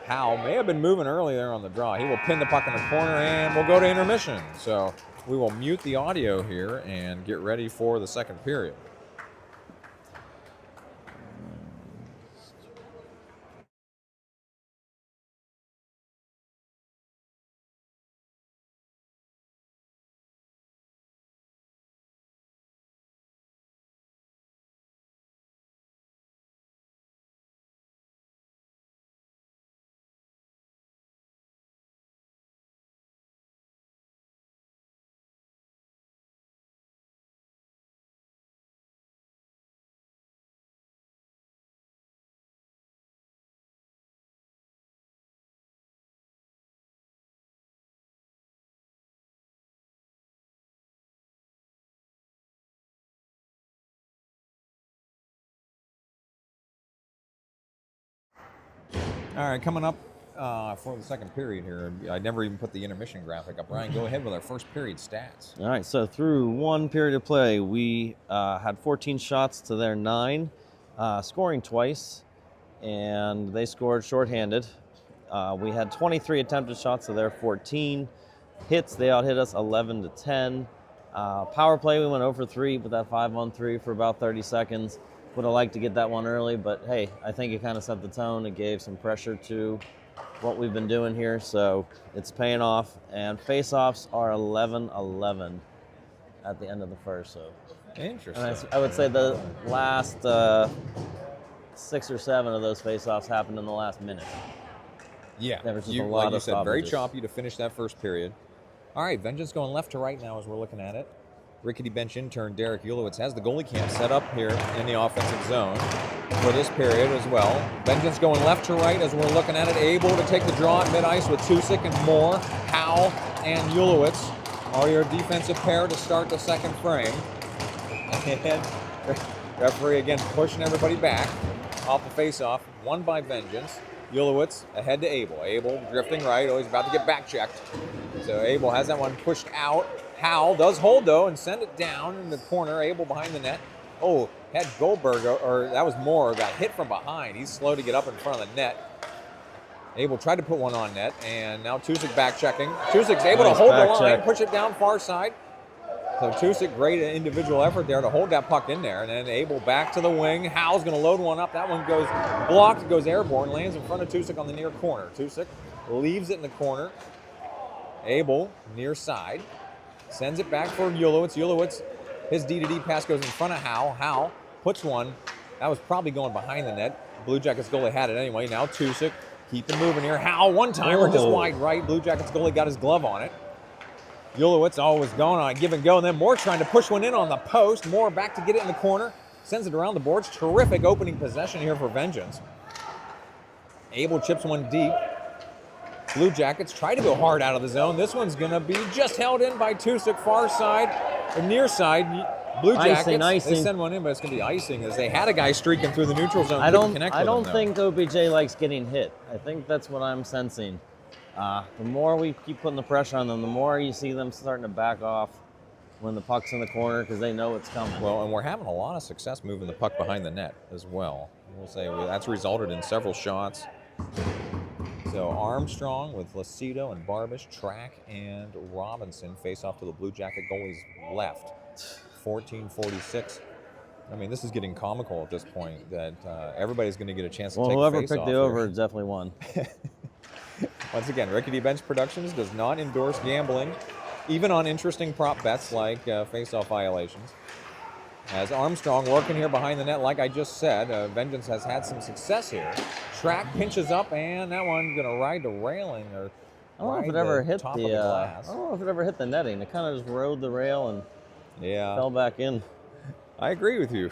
Speaker 1: Howell may have been moving early there on the draw. He will pin the puck in the corner, and we'll go to intermission. So we will mute the audio here and get ready for the second period. All right, coming up for the second period here. I never even put the intermission graphic up. Ryan, go ahead with our first period stats.
Speaker 2: All right, so through one period of play, we had 14 shots to their 9, scoring twice, and they scored shorthanded. We had 23 attempted shots to their 14. Hits, they out-hit us 11 to 10. Power play, we went 0 for 3 with that 5-on-3 for about 30 seconds. Would have liked to get that one early, but hey, I think it kind of set the tone. It gave some pressure to what we've been doing here, so it's paying off. And face-offs are 11-11 at the end of the first. So
Speaker 1: Interesting.
Speaker 2: And I would say the last 6 or 7 of those face-offs happened in the last minute.
Speaker 1: Yeah,
Speaker 2: There was just
Speaker 1: you,
Speaker 2: a lot
Speaker 1: like you
Speaker 2: of
Speaker 1: said, very
Speaker 2: stoppages.
Speaker 1: choppy to finish that first period. All right, Vengeance going left to right now as we're looking at it. Rickety bench intern Derek Ulowitz has the goalie cam set up here in the offensive zone for this period as well. Vengeance going left to right as we're looking at it. Able to take the draw at mid-ice with Tusick and Moore. Howell and Ulowitz are your defensive pair to start the second frame. And referee again pushing everybody back off the face-off. Won by Vengeance. Ulowitz ahead to Abel. Abel drifting right. Oh, he's about to get back checked. So Abel has that one pushed out. Howell does hold though and send it down in the corner. Abel behind the net. Oh, had Goldberg, or that was Moore, got hit from behind. He's slow to get up in front of the net. Abel tried to put one on net, and now Tusick back checking. Tusick's able to hold the line, push it down far side. So Tusick, great individual effort there to hold that puck in there. And then Abel back to the wing. Howell's going to load one up. That one goes blocked, goes airborne, lands in front of Tusick on the near corner. Tusick leaves it in the corner. Abel, near side, sends it back for Ulowitz. Ulowitz, his D-to-D pass goes in front of Howell. Howell puts one. That was probably going behind the net. Blue Jackets goalie had it anyway. Now Tusick, keep it moving here. Howell, one-timer, just wide right. Blue Jackets goalie got his glove on it. Ulowitz always going on a give and go, and then Moore trying to push one in on the post. Moore back to get it in the corner, sends it around the boards. Terrific opening possession here for Vengeance. Abel chips one deep. Blue Jackets try to go hard out of the zone. This one's going to be just held in by Tusick, far side, or near side. Blue Jackets,
Speaker 2: icing.
Speaker 1: They send one in, but it's going to be icing as they had a guy streaking through the neutral zone.
Speaker 2: I don't
Speaker 1: Them,
Speaker 2: think OBJ likes getting hit. I think that's what I'm sensing. The more we keep putting the pressure on them, the more you see them starting to back off when the puck's in the corner because they know it's coming.
Speaker 1: Well, and we're having a lot of success moving the puck behind the net as well. We'll say that's resulted in several shots. So Armstrong with Lacido and Barbish, Track, and Robinson face off to the Blue Jacket goalie's left. 14:46. I mean, this is getting comical at this point that everybody's going to get a chance to take
Speaker 2: whoever
Speaker 1: face off
Speaker 2: picked the
Speaker 1: here.
Speaker 2: over definitely won.
Speaker 1: Once again, Rickety Bench Productions does not endorse gambling, even on interesting prop bets like face-off violations. As Armstrong working here behind the net, like I just said, Vengeance has had some success here. Track pinches up, and that one's going to ride the railing or
Speaker 2: I don't know if it ever hit
Speaker 1: top of the glass.
Speaker 2: I don't know if it ever hit the netting. It kind of just rode the rail and fell back in.
Speaker 1: I agree with you.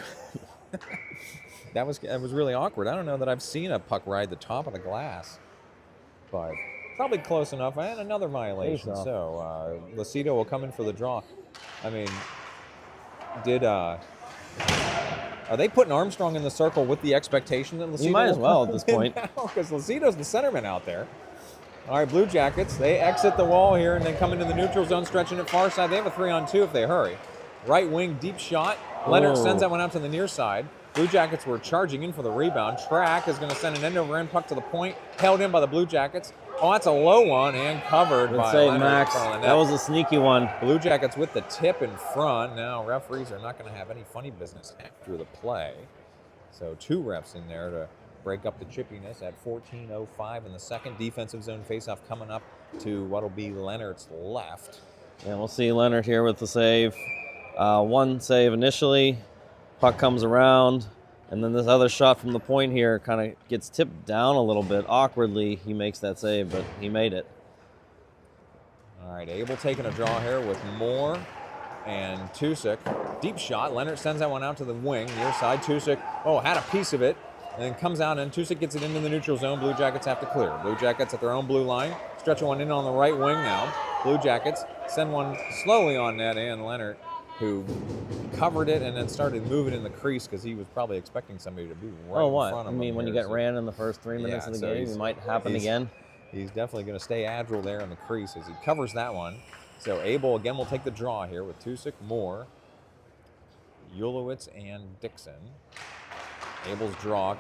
Speaker 1: That was really awkward. I don't know that I've seen a puck ride the top of the glass, but probably close enough. And another violation. So Lacido will come in for the draw. I mean, are they putting Armstrong in the circle with the expectation that Lacido
Speaker 2: You might as well at this point.
Speaker 1: Because Lacido's the centerman out there. All right, Blue Jackets, they exit the wall here and then come into the neutral zone, stretching it far side. They have a 3-on-2 if they hurry. Right wing, deep shot. Leonard sends that one out to the near side. Blue Jackets were charging in for the rebound. Track is going to send an end-over-end puck to the point, held in by the Blue Jackets. Oh, that's a low one and covered by Leonard.
Speaker 2: Max. That was a sneaky one.
Speaker 1: Blue Jackets with the tip in front. Now referees are not going to have any funny business after the play. So 2 refs in there to break up the chippiness at 14:05 in the second. Defensive zone faceoff coming up to what'll be Leonard's left.
Speaker 2: And we'll see Leonard here with the save. One save initially. Puck comes around. And then this other shot from the point here kind of gets tipped down a little bit. Awkwardly, he makes that save, but he made it.
Speaker 1: All right, Abel taking a draw here with Moore and Tusick. Deep shot. Leonard sends that one out to the wing, near side. Tusick, had a piece of it, and then comes out, and Tusick gets it into the neutral zone. Blue Jackets have to clear. Blue Jackets at their own blue line. Stretching one in on the right wing now. Blue Jackets send one slowly on net, and Leonard, who covered it and then started moving in the crease because he was probably expecting somebody to be right in front of him.
Speaker 2: I mean, when you get ran in the first 3 minutes of the game, it might happen again.
Speaker 1: He's definitely going to stay agile there in the crease as he covers that one. So Abel again will take the draw here with Tusick, Moore, Ulowitz, and Dixon. Abel's draw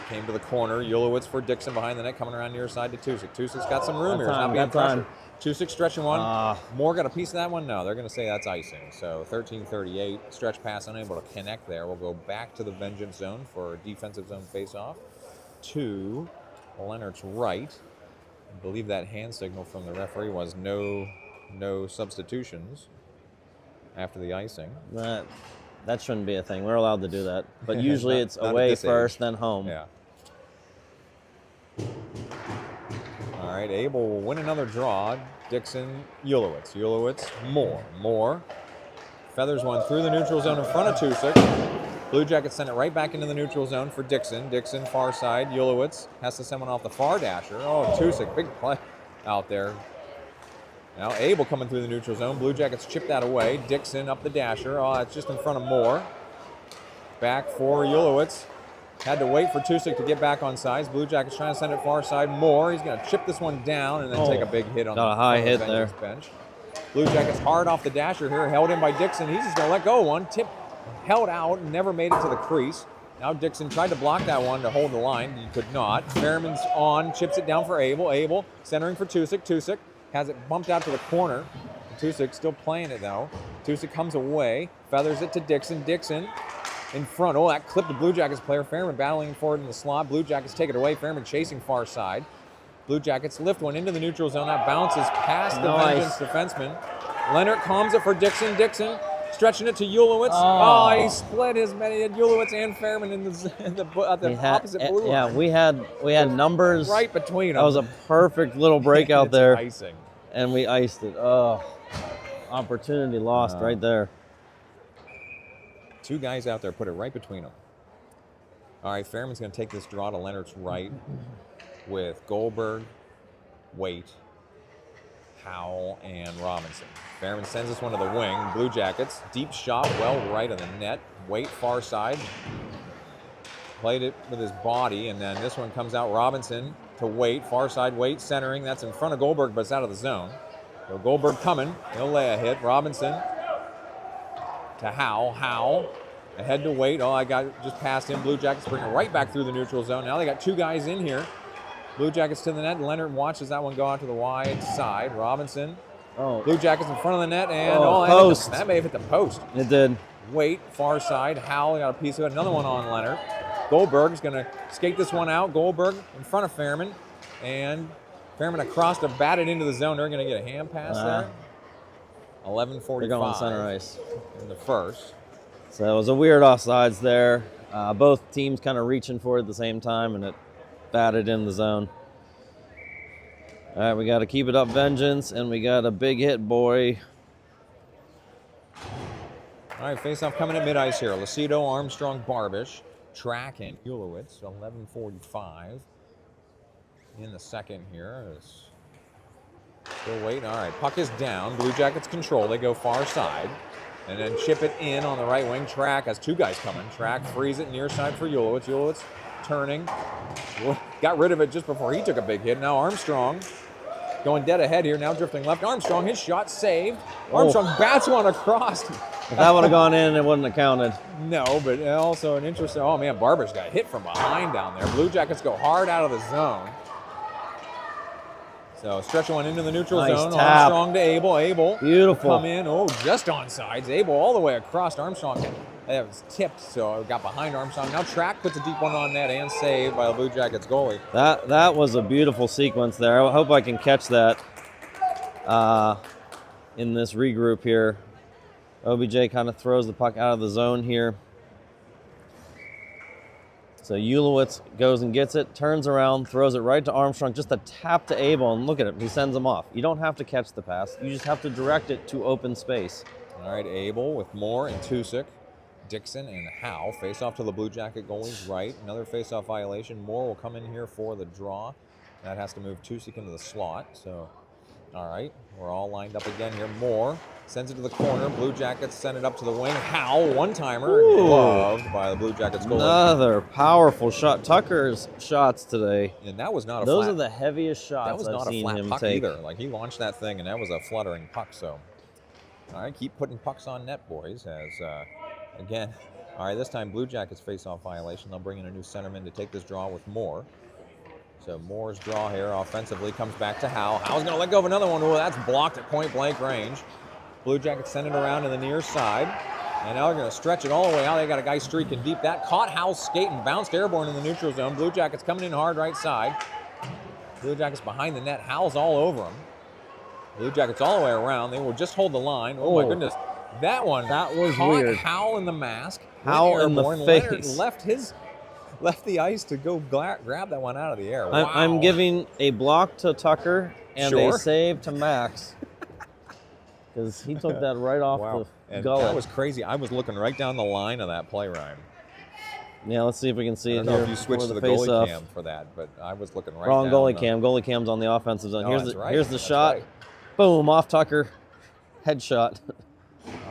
Speaker 1: came to the corner. Ulowitz for Dixon behind the net, coming around near side to Tusick. Tusick's got some room here. Not being pressured. Tusick stretching one. Moore got a piece of that one? No, they're going to say that's icing. So 13:38, stretch pass unable to connect there. We'll go back to the Vengeance zone for a defensive zone faceoff to Leonard's right. I believe that hand signal from the referee was no substitutions after the icing.
Speaker 2: That That shouldn't be a thing. We're allowed to do that. But usually
Speaker 1: Not-
Speaker 2: it's
Speaker 1: not at
Speaker 2: away
Speaker 1: this
Speaker 2: first,
Speaker 1: age.
Speaker 2: then home.
Speaker 1: Yeah. All right, Abel will win another draw. Dixon, Ulowitz. Ulowitz, Moore. Feathers one through the neutral zone in front of Tusick. Blue Jackets send it right back into the neutral zone for Dixon. Dixon, far side. Ulowitz has to send one off the far dasher. Oh, Tusick, big play out there. Now Abel coming through the neutral zone. Blue Jackets chip that away. Dixon up the dasher. Oh, it's just in front of Moore. Back for Ulowitz. Had to wait for Tusick to get back on sides. Blue Jackets trying to send it far side. Moore, he's going to chip this one down and then take a big hit on
Speaker 2: got
Speaker 1: the
Speaker 2: a high
Speaker 1: front of
Speaker 2: hit
Speaker 1: the
Speaker 2: there.
Speaker 1: Vengeance bench. Blue Jackets hard off the dasher here, held in by Dixon. He's just going to let go of one. Tip held out, never made it to the crease. Now Dixon tried to block that one to hold the line. He could not. Fairman's on, chips it down for Abel. Abel centering for Tusick. Tusick has it bumped out to the corner. Tusick still playing it though. Tusick comes away, feathers it to Dixon. Dixon in front. Oh, that clipped the Blue Jackets player. Fairman battling forward in the slot. Blue Jackets take it away. Fairman chasing far side. Blue Jackets lift one into the neutral zone. That bounces past the Vengeance defenseman. Leonard calms it for Dixon. Dixon stretching it to Ulowitz. Oh, he split his men. He had Ulowitz and Fairman at the opposite blue line.
Speaker 2: Yeah, we had numbers
Speaker 1: Right between them.
Speaker 2: That was a perfect little breakout
Speaker 1: It's
Speaker 2: there,
Speaker 1: icing.
Speaker 2: and we iced it. Oh, opportunity lost right there.
Speaker 1: Two guys out there put it right between them. All right, Fairman's going to take this draw to Leonard's right with Goldberg, Waite, Howell, and Robinson. Fairman sends this one to the wing. Blue Jackets, deep shot, well right of the net. Waite, far side. Played it with his body, and then this one comes out. Robinson to Waite, far side. Waite centering. That's in front of Goldberg, but it's out of the zone. So Goldberg coming. He'll lay a hit. Robinson to Howell. Howell ahead to Waite. Oh, I got just past him. Blue Jackets bring it right back through the neutral zone. Now they got two guys in here. Blue Jackets to the net. Leonard watches that one go out to the wide side. Robinson.
Speaker 2: Oh,
Speaker 1: Blue Jackets in front of the net, and
Speaker 2: post.
Speaker 1: That may have hit the post.
Speaker 2: It did.
Speaker 1: Waite, far side. Howell got a piece of it. Another one on Leonard. Goldberg's going to skate this one out. Goldberg in front of Fairman, and Fairman across to bat it into the zone. They're going to get a hand pass there. 11:45.
Speaker 2: They're going center ice
Speaker 1: in the first.
Speaker 2: So it was a weird offsides there. Both teams kind of reaching for it at the same time, and it batted in the zone. All right, we got to keep it up, Vengeance, and we got a big hit, boy.
Speaker 1: All right, face-off coming at mid-ice here. Lucido, Armstrong, Barbish, Track, and Ulowitz. 11:45 in the second here. Still waiting. All right, puck is down. Blue Jackets control. They go far side. And then chip it in on the right wing. Track has two guys coming. Track frees it near side for Ulowitz. Ulowitz turning. Got rid of it just before he took a big hit. Now Armstrong going dead ahead here. Now drifting left. Armstrong, his shot saved. Armstrong bats one across.
Speaker 2: If that would have gone in, it wouldn't have counted.
Speaker 1: No, but also an interesting. Oh man, Barber's got hit from behind down there. Blue Jackets go hard out of the zone. So stretch one into the neutral zone.
Speaker 2: Tap.
Speaker 1: Armstrong to Abel. Abel.
Speaker 2: Beautiful.
Speaker 1: Come in. Oh, just on sides. Abel all the way across. Armstrong. That was tipped, so it got behind Armstrong. Now Track puts a deep one on net and saved by the Blue Jackets goalie.
Speaker 2: That was a beautiful sequence there. I hope I can catch that in this regroup here. OBJ kind of throws the puck out of the zone here. So Ulowitz goes and gets it, turns around, throws it right to Armstrong, just a tap to Abel, and look at him, he sends him off. You don't have to catch the pass, you just have to direct it to open space.
Speaker 1: All right, Abel with Moore and Tusick. Dixon and Howe face off to the Blue Jacket goalie's right. Another face-off violation. Moore will come in here for the draw. That has to move Tusick into the slot. So, all right, we're all lined up again here. Moore sends it to the corner. Blue Jackets send it up to the wing. Howe, one-timer, gloved by the Blue Jackets goalie.
Speaker 2: Another powerful shot. Tucker's shots today.
Speaker 1: And that was not a
Speaker 2: Those
Speaker 1: flat.
Speaker 2: are the heaviest shots
Speaker 1: That was
Speaker 2: I've
Speaker 1: not a
Speaker 2: seen
Speaker 1: flat
Speaker 2: him
Speaker 1: puck
Speaker 2: take.
Speaker 1: either. Like he launched that thing, and that was a fluttering puck. So, all right, keep putting pucks on net, boys. As again, all right, this time Blue Jackets face-off violation. They'll bring in a new centerman to take this draw with Moore. So Moore's draw here offensively comes back to Howe. Howe's going to let go of another one. Oh, that's blocked at point-blank range. Blue Jackets send it around to the near side. And now they're going to stretch it all the way out. They got a guy streaking deep. That caught Howe's skate and bounced airborne in the neutral zone. Blue Jackets coming in hard right side. Blue Jackets behind the net. Howe's all over him. Blue Jackets all the way around. They will just hold the line. Oh, my goodness. That one.
Speaker 2: That was
Speaker 1: caught
Speaker 2: weird.
Speaker 1: Howell in the mask.
Speaker 2: Howell in the
Speaker 1: airborne. Leonard
Speaker 2: face.
Speaker 1: left the ice to go grab that one out of the air. Wow.
Speaker 2: I'm giving a block to Tucker and
Speaker 1: Sure.
Speaker 2: a save to Max. Because he took that right off
Speaker 1: Wow.
Speaker 2: the
Speaker 1: And
Speaker 2: gullet.
Speaker 1: that was crazy. I was looking right down the line of that play, Ryan.
Speaker 2: Yeah, let's see if we can see
Speaker 1: I
Speaker 2: it
Speaker 1: don't know
Speaker 2: here.
Speaker 1: if you switched to the
Speaker 2: before
Speaker 1: goalie
Speaker 2: face-off.
Speaker 1: cam for that, but I was looking right
Speaker 2: Wrong
Speaker 1: down
Speaker 2: goalie
Speaker 1: the-
Speaker 2: cam. Goalie cam's on the offensive zone.
Speaker 1: Oh,
Speaker 2: Here's
Speaker 1: that's
Speaker 2: the
Speaker 1: right.
Speaker 2: here's the
Speaker 1: That's
Speaker 2: shot.
Speaker 1: right.
Speaker 2: Boom, off Tucker. Headshot.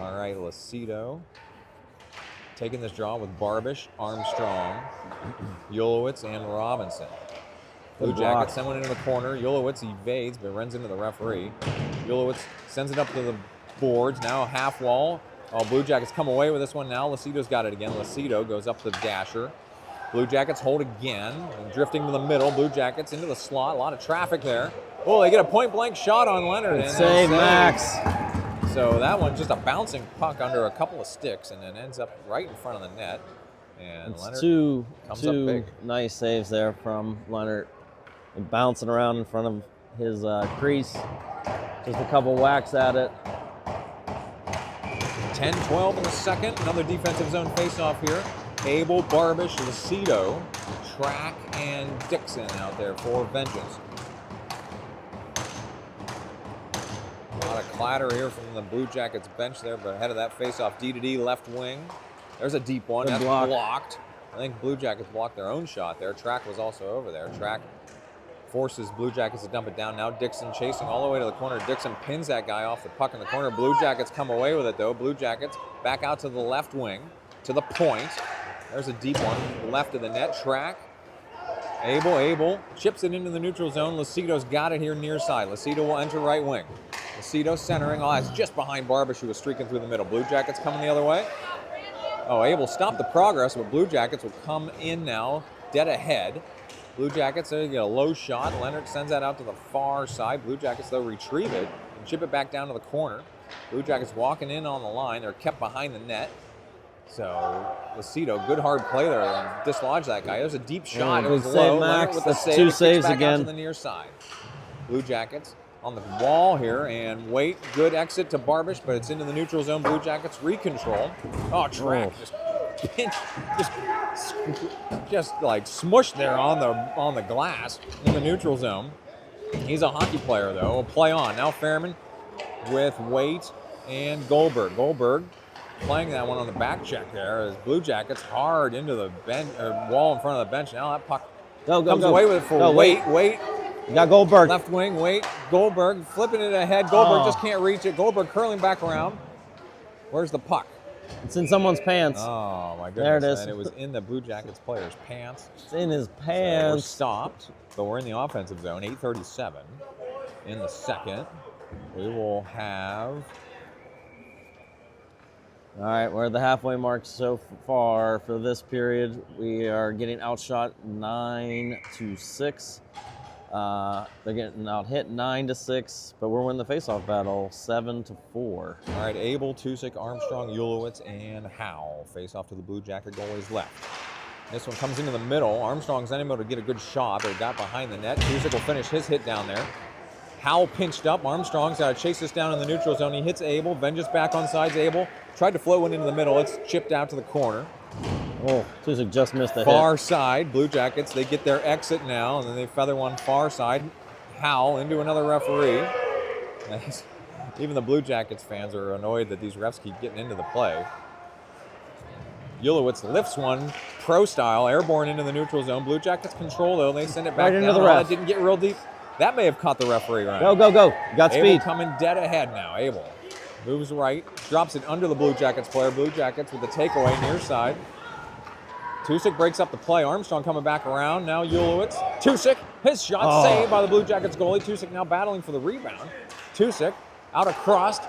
Speaker 1: All right, Lucido taking this draw with Barbish, Armstrong, Yulowitz, and Robinson. Blue
Speaker 2: Good block.
Speaker 1: Jackets send one into the corner. Yulowitz evades, but runs into the referee. Yulowitz sends it up to the boards. Now half wall. Oh, Blue Jackets come away with this one now. Lucido's got it again. Lucido goes up to the dasher. Blue Jackets hold again, and drifting to the middle. Blue Jackets into the slot. A lot of traffic there. Oh, they get a point-blank shot on Leonard. And
Speaker 2: Save Max.
Speaker 1: So that one just a bouncing puck under a couple of sticks, and then ends up right in front of the net. And
Speaker 2: It's
Speaker 1: Leonard
Speaker 2: two
Speaker 1: comes up big.
Speaker 2: nice saves there from Leonard. And bouncing around in front of his crease. Just a couple whacks at it.
Speaker 1: 10-12 in the second. Another defensive zone faceoff here. Abel, Barbish, Lucido, Track, and Dixon out there for Vengeance. A lot of clatter here from the Blue Jackets bench there, but ahead of that faceoff, D-to-D left wing. There's a deep one.
Speaker 2: Good
Speaker 1: That's
Speaker 2: block.
Speaker 1: blocked. I think Blue Jackets blocked their own shot there. Track was also over there. Track forces Blue Jackets to dump it down. Now Dixon chasing all the way to the corner. Dixon pins that guy off the puck in the corner. Blue Jackets come away with it though. Blue Jackets back out to the left wing, to the point. There's a deep one, left of the net. Track. Abel chips it into the neutral zone. Lucido's got it here near side. Lucido will enter right wing. Lucido centering. Oh, it's just behind Barbish, who was streaking through the middle. Blue Jackets coming the other way. Oh, Abel stopped the progress, but Blue Jackets will come in now, dead ahead. Blue Jackets, they get a low shot. Leonard sends that out to the far side. Blue Jackets, they'll retrieve it and chip it back down to the corner. Blue Jackets walking in on the line. They're kept behind the net. So, Lucido, good hard play there and dislodge that guy. There's a deep shot. It
Speaker 2: good
Speaker 1: was
Speaker 2: save,
Speaker 1: low.
Speaker 2: Max.
Speaker 1: Leonard with the
Speaker 2: That's
Speaker 1: save.
Speaker 2: two
Speaker 1: It kicks
Speaker 2: saves
Speaker 1: back out
Speaker 2: again.
Speaker 1: to the near side. Blue Jackets on the wall here and wait. Good exit to Barbish, but it's into the neutral zone. Blue Jackets recontrol. Oh, Track just like smushed there on the glass in the neutral zone. He's a hockey player though. We'll play on. Now Fairman with Waite and Goldberg. Goldberg playing that one on the back check there as Blue Jackets hard into the bench or wall in front of the bench. Now that puck comes away with it for Waite. Waite.
Speaker 2: You got Goldberg.
Speaker 1: Left wing, Waite. Goldberg flipping it ahead. Goldberg just can't reach it. Goldberg curling back around. Where's the puck?
Speaker 2: It's in someone's pants.
Speaker 1: Oh my goodness.
Speaker 2: There it is.
Speaker 1: And it was in the Blue Jackets player's pants.
Speaker 2: It's in his
Speaker 1: So we're
Speaker 2: pants.
Speaker 1: stopped, but we're in the offensive zone. 8:37 in the second. We will have.
Speaker 2: All right, we're at the halfway mark so far for this period. We are getting outshot 9-6. They're getting out hit 9-6, but we're winning the faceoff battle 7-4.
Speaker 1: All right, Abel, Tusick, Armstrong, Yulowitz, and Howe face off to the Blue Jacket goalie's left. This one comes into the middle. Armstrong's unable to get a good shot, but it got behind the net. Tusick will finish his hit down there. Howe pinched up. Armstrong's got to chase this down in the neutral zone. He hits Abel. Vengeance back on sides. Abel tried to float one into the middle. It's chipped out to the corner.
Speaker 2: Oh, Tusick just missed the
Speaker 1: Far
Speaker 2: hit.
Speaker 1: side, Blue Jackets, they get their exit now, and then they feather one far side. Howl into another referee. Even the Blue Jackets fans are annoyed that these refs keep getting into the play. Yulowitz lifts one, pro style, airborne into the neutral zone. Blue Jackets control though, they send it back
Speaker 2: Right
Speaker 1: down.
Speaker 2: into the
Speaker 1: Oh,
Speaker 2: ref.
Speaker 1: that didn't get real deep. That may have caught the referee right.
Speaker 2: Go, go, go. You got
Speaker 1: Abel
Speaker 2: speed.
Speaker 1: coming dead ahead now. Abel moves right, drops it under the Blue Jackets player. Blue Jackets with the takeaway near side. Tusick breaks up the play. Armstrong coming back around. Now Yulowitz. Tusick, his shot saved by the Blue Jackets goalie. Tusick now battling for the rebound. Tusick out across.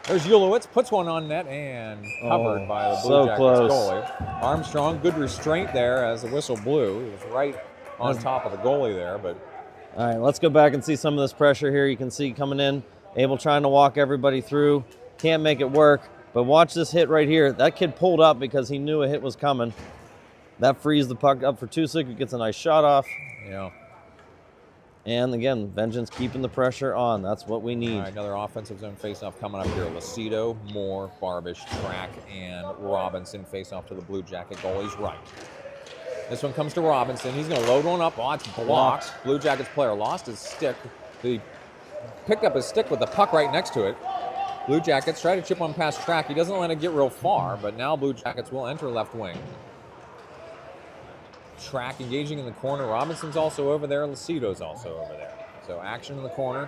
Speaker 1: There's Yulowitz, puts one on net and covered by the Blue
Speaker 2: so
Speaker 1: Jackets
Speaker 2: close.
Speaker 1: goalie. Armstrong, good restraint there as the whistle blew. He was right on top of the goalie there, but
Speaker 2: All right, let's go back and see some of this pressure here. You can see coming in, Abel trying to walk everybody through. Can't make it work, but watch this hit right here. That kid pulled up because he knew a hit was coming. That frees the puck up for Tusick, who gets a nice shot off.
Speaker 1: yeah.
Speaker 2: And again, Vengeance keeping the pressure on. That's what we
Speaker 1: All
Speaker 2: need.
Speaker 1: right, another offensive zone face-off coming up here. Lucido, Moore, Barbish, Track, and Robinson face off to the Blue Jacket goalie's right. This one comes to Robinson. He's going to load one up. Oh, it's blocked. Blue Jackets player lost his stick. He picked up his stick with the puck right next to it. Blue Jackets try to chip on past Track. He doesn't let it get real far, but now Blue Jackets will enter left wing. Track engaging in the corner. Robinson's also over there. Lucido's also over there. So action in the corner.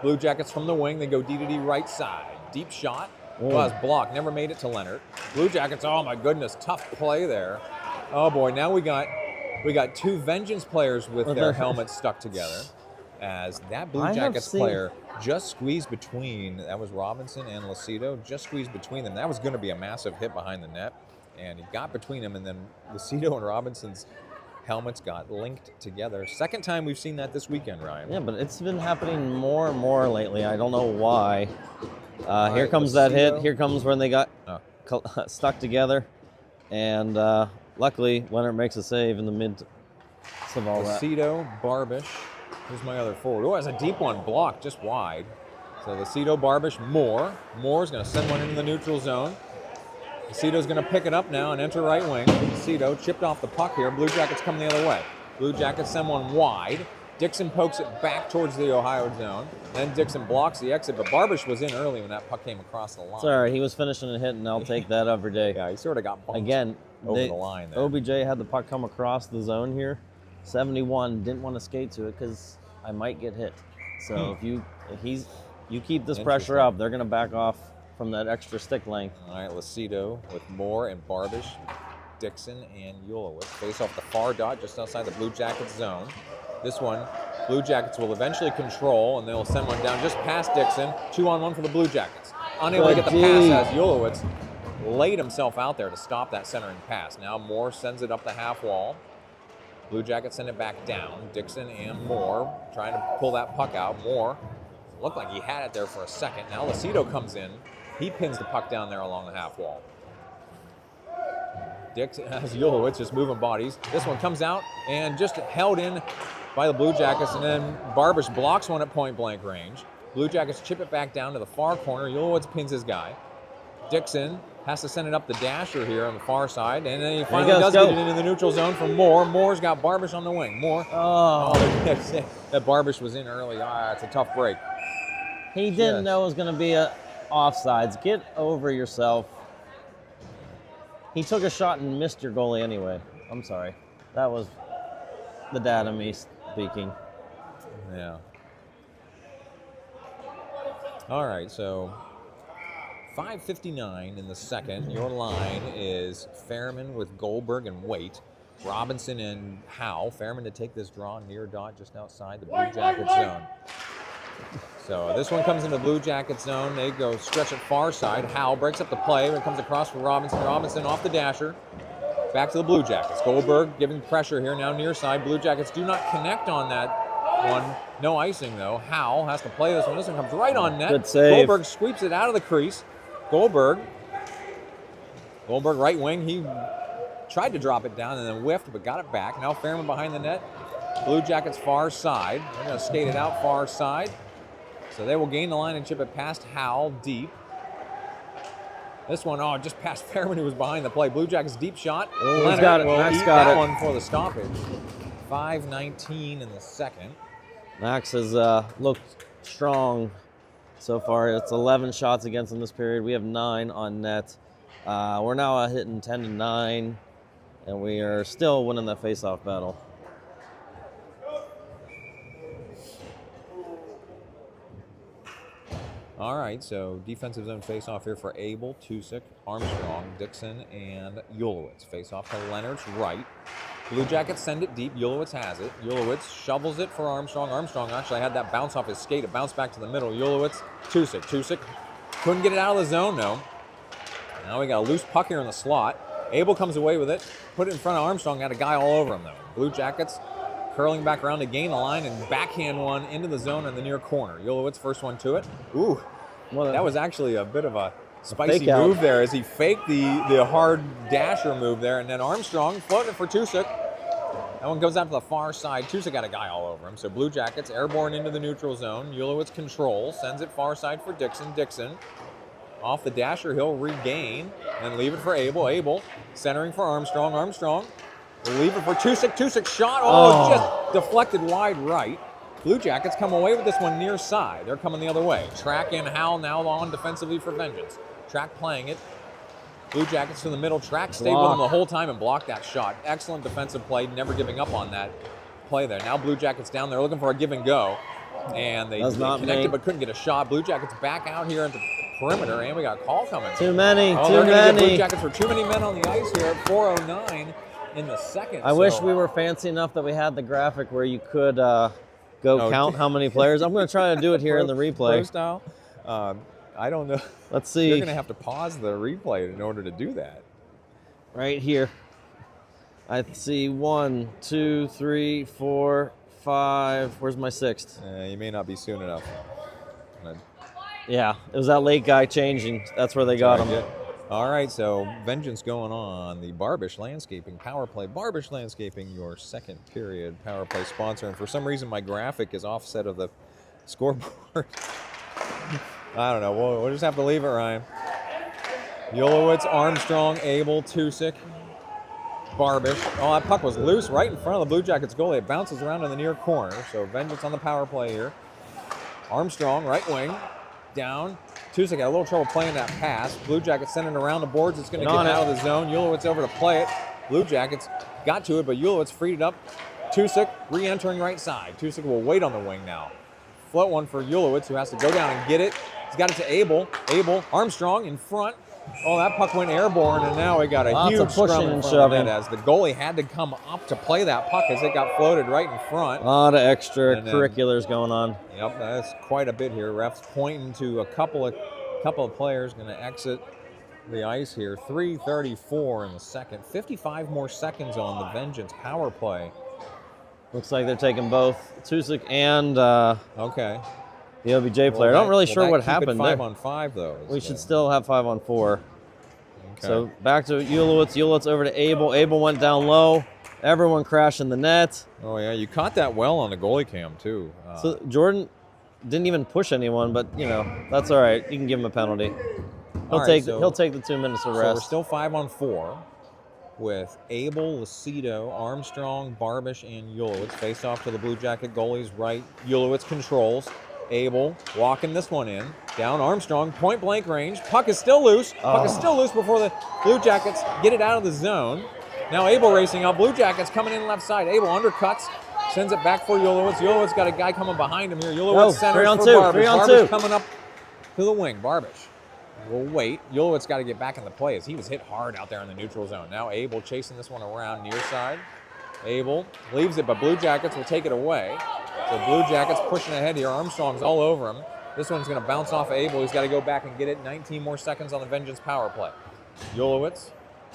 Speaker 1: Blue Jackets from the wing. They go D to D right side. Deep shot. Was blocked. Never made it to Leonard. Blue Jackets, oh my goodness, tough play there. Oh boy, now we got two Vengeance players with their helmets stuck together. As that Blue Jackets player just squeezed between, that was Robinson and Lucido, just squeezed between them. That was going to be a massive hit behind the net. And he got between them, and then Lucido and Robinson's helmets got linked together. Second time we've seen that this weekend, Ryan.
Speaker 2: Yeah, but it's been happening more and more lately. I don't know why. Here comes
Speaker 1: Lucido.
Speaker 2: that hit. Here comes when they got stuck together. And luckily, Leonard makes a save in the midst of all that.
Speaker 1: Lucido, Barbish. Here's my other forward. Oh, it's a deep one, blocked just wide. So Lucido, Barbish, Moore. Moore's going to send one into the neutral zone. Lucido's going to pick it up now and enter right wing. Lucido chipped off the puck here. Blue Jackets come the other way. Blue Jackets send one wide. Dixon pokes it back towards the Ohio zone. Then Dixon blocks the exit, but Barbish was in early when that puck came across the line.
Speaker 2: It's all right. He was finishing a hit, and I'll take that every day.
Speaker 1: Yeah, he sort of got bumped
Speaker 2: again
Speaker 1: over the line there.
Speaker 2: OBJ had the puck come across the zone here. 71, didn't want to skate to it because I might get hit. So if you keep this pressure up, they're going to back off from that extra stick length.
Speaker 1: All right, Lucido with Moore and Barbish, Dixon and Ulowitz face off the far dot just outside the Blue Jackets zone. This one, Blue Jackets will eventually control, and they'll send one down just past Dixon. 2-on-1 for the Blue Jackets. Unable to get the pass as Ulowitz laid himself out there to stop that centering pass. Now Moore sends it up the half wall. Blue Jackets send it back down. Dixon and Moore trying to pull that puck out. Moore looked like he had it there for a second. Now Lucido comes in. He pins the puck down there along the half wall. Dixon has Ulowitz just moving bodies. This one comes out and just held in by the Blue Jackets, and then Barbish blocks one at point blank range. Blue Jackets chip it back down to the far corner. Ulowitz pins his guy. Dixon has to send it up the dasher here on the far side, and then he finally does get it into the neutral zone for Moore. Moore's got Barbish on the wing. Moore. That Barbish was in early. It's a tough break.
Speaker 2: He didn't know it was going to be a offsides. Get over yourself. He took a shot and missed your goalie anyway. I'm sorry. That was the dad of me speaking.
Speaker 1: Yeah. All right, so 5:59 in the second. Your line is Fairman with Goldberg and Waite. Robinson and Howe. Fairman to take this draw near dot just outside the Blue Jackets zone. So this one comes into the Blue Jackets zone. They go stretch it far side. Howe breaks up the play. It comes across for Robinson. Robinson off the dasher. Back to the Blue Jackets. Goldberg giving pressure here now near side. Blue Jackets do not connect on that one. No icing though. Howe has to play this one. This one comes right on net.
Speaker 2: Good save.
Speaker 1: Goldberg sweeps it out of the crease. Goldberg right wing. He tried to drop it down and then whiffed, but got it back. Now Fairman behind the net. Blue Jackets far side. They're going to skate it out far side. So they will gain the line and chip it past Howell deep. This one, just past Fairman, who was behind the play. Blue Jackets deep shot.
Speaker 2: Oh, he's got it. Max got
Speaker 1: that
Speaker 2: it.
Speaker 1: one for the stoppage. 5:19 in the second.
Speaker 2: Max has looked strong so far. It's 11 shots against in this period. We have 9 on net. We're now hitting 10-9, and we are still winning the face-off battle.
Speaker 1: All right, so defensive zone face-off here for Abel, Tusick, Armstrong, Dixon, and Ulowitz. Face-off to Leonard's right. Blue Jackets send it deep. Ulowitz has it. Ulowitz shovels it for Armstrong. Armstrong actually had that bounce off his skate. It bounced back to the middle. Ulowitz, Tusick. Tusick couldn't get it out of the zone, though. Now we got a loose puck here in the slot. Abel comes away with it. Put it in front of Armstrong. Got a guy all over him, though. Blue Jackets curling back around to gain the line and backhand one into the zone in the near corner. Ulowitz first one to it. Ooh, that was actually a bit of a spicy move there as he faked the hard dasher move there. And then Armstrong floating it for Tusick. That one goes out to the far side. Tusa got a guy all over him. So Blue Jackets airborne into the neutral zone. Ulowitz controls, sends it far side for Dixon. Dixon off the dasher, he'll regain and leave it for Abel. Abel centering for Armstrong. Armstrong will leave it for Tusick. Tusick shot. Oh, just deflected wide right. Blue Jackets come away with this one near side. They're coming the other way. Track and Howell now on defensively for Vengeance. Track playing it. Blue Jackets to the middle. Track stayed with him the whole time and blocked that shot. Excellent defensive play, never giving up on that play there. Now Blue Jackets down there looking for a give and go. And they connected but couldn't get a shot. Blue Jackets back out here at the perimeter, and we got a call coming.
Speaker 2: Too many,
Speaker 1: too
Speaker 2: many.
Speaker 1: Get Blue Jackets for too many men on the ice here at 4:09 in the second.
Speaker 2: I wish we were fancy enough that we had the graphic where you could count how many players. I'm going to try to do it here in the replay.
Speaker 1: Pro style? I don't know.
Speaker 2: Let's see.
Speaker 1: You're going to have to pause the replay in order to do that.
Speaker 2: Right here. I see 1, 2, 3, 4, 5. Where's my sixth?
Speaker 1: You may not be soon enough.
Speaker 2: Yeah, it was that late guy changing. That's where they got him.
Speaker 1: All right, so Vengeance going on. The Barbish Landscaping Power Play. Barbish Landscaping, your second period Power Play sponsor. And for some reason, my graphic is offset of the scoreboard. I don't know. We'll just have to leave it, Ryan. Ulowitz, Armstrong, Abel, Tusick, Barbish. Oh, that puck was loose right in front of the Blue Jackets goalie. It bounces around in the near corner. So Vengeance on the power play here. Armstrong, right wing, down. Tusick got a little trouble playing that pass. Blue Jackets sending it around the boards. It's going to get out of the zone. Ulowitz over to play it. Blue Jackets got to it, but Ulowitz freed it up. Tusick re-entering right side. Tusick will wait on the wing now. Float one for Ulowitz, who has to go down and get it. He's got it to Abel. Abel, Armstrong in front. Oh, that puck went airborne, and now we got a huge scrum in front of the net as the goalie had to come up to play that puck as it got floated right in front.
Speaker 2: A lot of extracurriculars going on.
Speaker 1: Yep, that's quite a bit here. Refs pointing to a couple of players going to exit the ice here. 3:34 in the second. 55 more seconds on the Vengeance power play.
Speaker 2: Looks like they're taking both Tusick and
Speaker 1: okay.
Speaker 2: the OBJ player. I'm not really sure what happened there.
Speaker 1: 5-on-5 though.
Speaker 2: We should still have 5-on-4.
Speaker 1: Okay.
Speaker 2: So back to Ulowitz. Ulowitz over to Abel. Abel went down low. Everyone crashed in the net.
Speaker 1: Oh yeah, you caught that well on the goalie cam too.
Speaker 2: So Jordan didn't even push anyone, but that's all right. You can give him a penalty. He'll take the 2 minutes of rest.
Speaker 1: So we're still 5-on-4 with Abel, Lucido, Armstrong, Barbish, and Ulowitz. Face off to the Blue Jacket goalie's right. Ulowitz controls. Abel walking this one in. Down Armstrong, point blank range. Puck is still loose. Puck is still loose before the Blue Jackets get it out of the zone. Now Abel racing up. Blue Jackets coming in left side. Abel undercuts. Sends it back for Ulowitz. Ulowitz got a guy coming behind him here. Ulowitz centers for Barbish. Barbish coming up to the wing. Barbish will wait. Ulowitz got to get back in the play as he was hit hard out there in the neutral zone. Now Abel chasing this one around near side. Abel leaves it, but Blue Jackets will take it away. So Blue Jackets pushing ahead here. Armstrong's all over him. This one's going to bounce off of Abel. He's got to go back and get it. 19 more seconds on the Vengeance power play. Ulowitz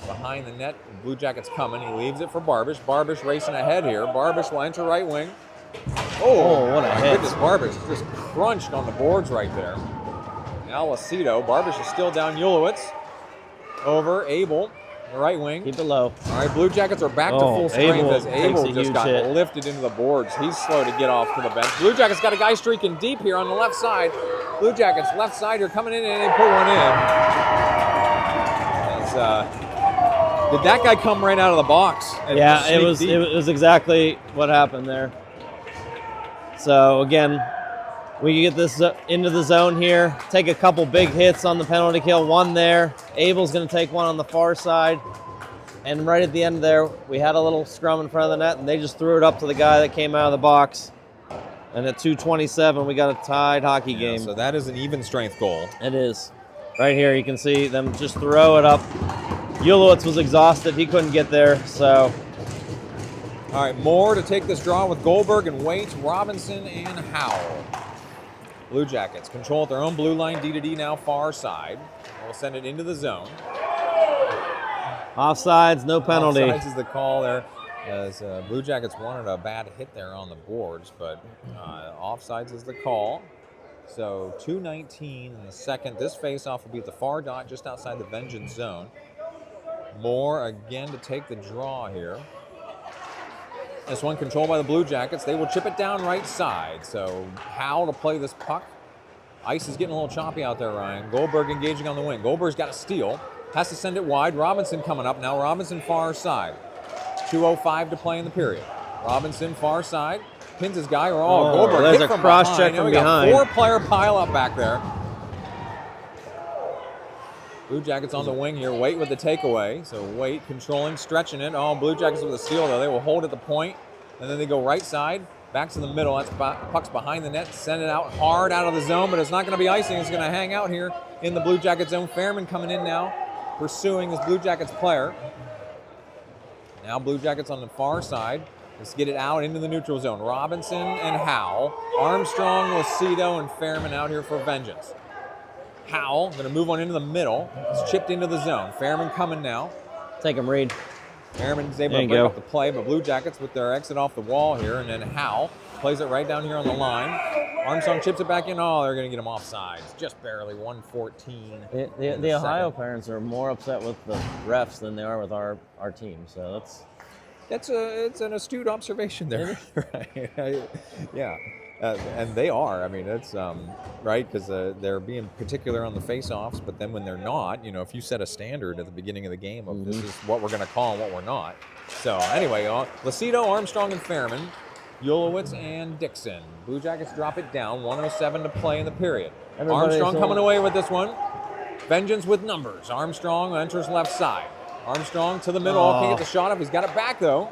Speaker 1: behind the net. Blue Jackets coming. He leaves it for Barbish. Barbish racing ahead here. Barbish will enter right wing. Oh,
Speaker 2: what a hit.
Speaker 1: Goodness, Barbish just crunched on the boards right there. Now Lucido. Barbish is still down. Ulowitz over Abel. The right wing.
Speaker 2: Keep it low.
Speaker 1: All right, Blue Jackets are back to full strength as Abel just got lifted into the boards. He's slow to get off to the bench. Blue Jackets got a guy streaking deep here on the left side. Blue Jackets left side are coming in and they put one in. Did that guy come right out of the box?
Speaker 2: Yeah, it was exactly what happened there. So again, we can get this into the zone here. Take a couple big hits on the penalty kill. One there. Abel's going to take one on the far side. And right at the end there, we had a little scrum in front of the net, and they just threw it up to the guy that came out of the box. And at 2:27, we got a tied hockey game.
Speaker 1: So that is an even strength goal.
Speaker 2: It is. Right here, you can see them just throw it up. Ulowitz was exhausted. He couldn't get there, so.
Speaker 1: All right, more to take this draw with Goldberg and Waits, Robinson, and Howell. Blue Jackets control at their own blue line, D to D now far side. We'll send it into the zone.
Speaker 2: Offsides, no penalty.
Speaker 1: Offsides is the call there, as Blue Jackets wanted a bad hit there on the boards, but offsides is the call. So 2:19 in the second. This faceoff will be at the far dot just outside the Vengeance zone. Moore again to take the draw here. This one controlled by the Blue Jackets. They will chip it down right side. So Howe to play this puck. Ice is getting a little choppy out there, Ryan. Goldberg engaging on the wing. Goldberg's got a steal. Has to send it wide. Robinson coming up now. Robinson far side. 2:05 to play in the period. Robinson far side. Pins his guy. Goldberg
Speaker 2: there's
Speaker 1: hit
Speaker 2: a
Speaker 1: from
Speaker 2: cross
Speaker 1: behind.
Speaker 2: check
Speaker 1: And
Speaker 2: from
Speaker 1: we got
Speaker 2: behind.
Speaker 1: 4-player pile up back there. Blue Jackets on the wing here. Wait with the takeaway. So Wait controlling, stretching it. Blue Jackets with a steal though. They will hold at the point, and then they go right side, back to the middle. That's puck's behind the net. Send it out hard out of the zone, but it's not going to be icing. It's going to hang out here in the Blue Jackets zone. Fairman coming in now, pursuing this Blue Jackets player. Now Blue Jackets on the far side. Let's get it out into the neutral zone. Robinson and Howe. Armstrong, Lucido, and Fairman out here for vengeance. Howe going to move on into the middle. It's chipped into the zone. Fairman coming now.
Speaker 2: Take him, Reed.
Speaker 1: Fairman's able to break up the play, but Blue Jackets with their exit off the wall here, and then Howe plays it right down here on the line. Armstrong chips it back in. They're going to get him offsides. Just barely, 1:14.
Speaker 2: The Ohio parents are more upset with the refs than they are with our team, so
Speaker 1: it's an astute observation there. Right? Yeah. And they are. I mean, it's right, because they're being particular on the face-offs, but then when they're not, if you set a standard at the beginning of the game of this is what we're going to call and what we're not. So anyway, Lucido, Armstrong, and Fairman, Ulowitz, and Dixon. Blue Jackets drop it down. 1:07 to play in the period. Armstrong coming away with this one. Vengeance with numbers. Armstrong enters left side. Armstrong to the middle. Can't get the shot up. He's got it back though.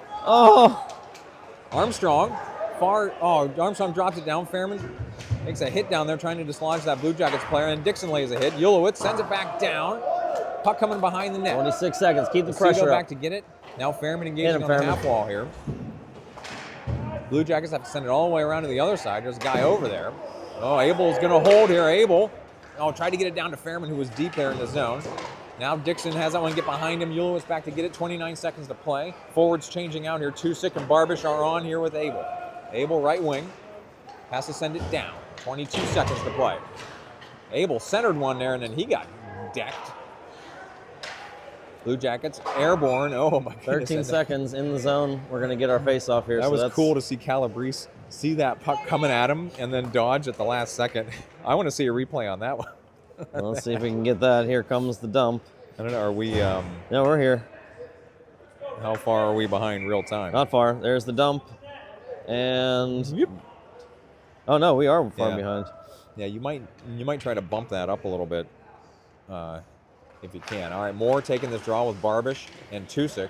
Speaker 1: Armstrong. Armstrong drops it down. Fairman makes a hit down there trying to dislodge that Blue Jackets player, and Dixon lays a hit. Ulowitz sends it back down. Puck coming behind the net.
Speaker 2: 26 seconds. Keep the pressure
Speaker 1: back
Speaker 2: up.
Speaker 1: to get it. Now Fairman engaging on the half wall here. Blue Jackets have to send it all the way around to the other side. There's a guy over there. Abel's going to hold here. Abel. Tried to get it down to Fairman, who was deep there in the zone. Now Dixon has that one get behind him. Ulowitz back to get it. 29 seconds to play. Forwards changing out here. Tusick and Barbish are on here with Abel. Abel right wing. Has to send it down. 22 seconds to play. Abel centered one there, and then he got decked. Blue Jackets airborne. Oh my goodness.
Speaker 2: 13 seconds in the zone. We're going to get our face off here.
Speaker 1: That was cool to see Calabrese see that puck coming at him and then dodge at the last second. I want to see a replay on that one.
Speaker 2: Let's see if we can get that. Here comes the dump.
Speaker 1: I don't know. Are we?
Speaker 2: No, we're here.
Speaker 1: How far are we behind real time?
Speaker 2: Not far. There's the dump. And oh no, we are far behind.
Speaker 1: Yeah, you might try to bump that up a little bit, if you can. All right, Moore taking this draw with Barbish and Tusick.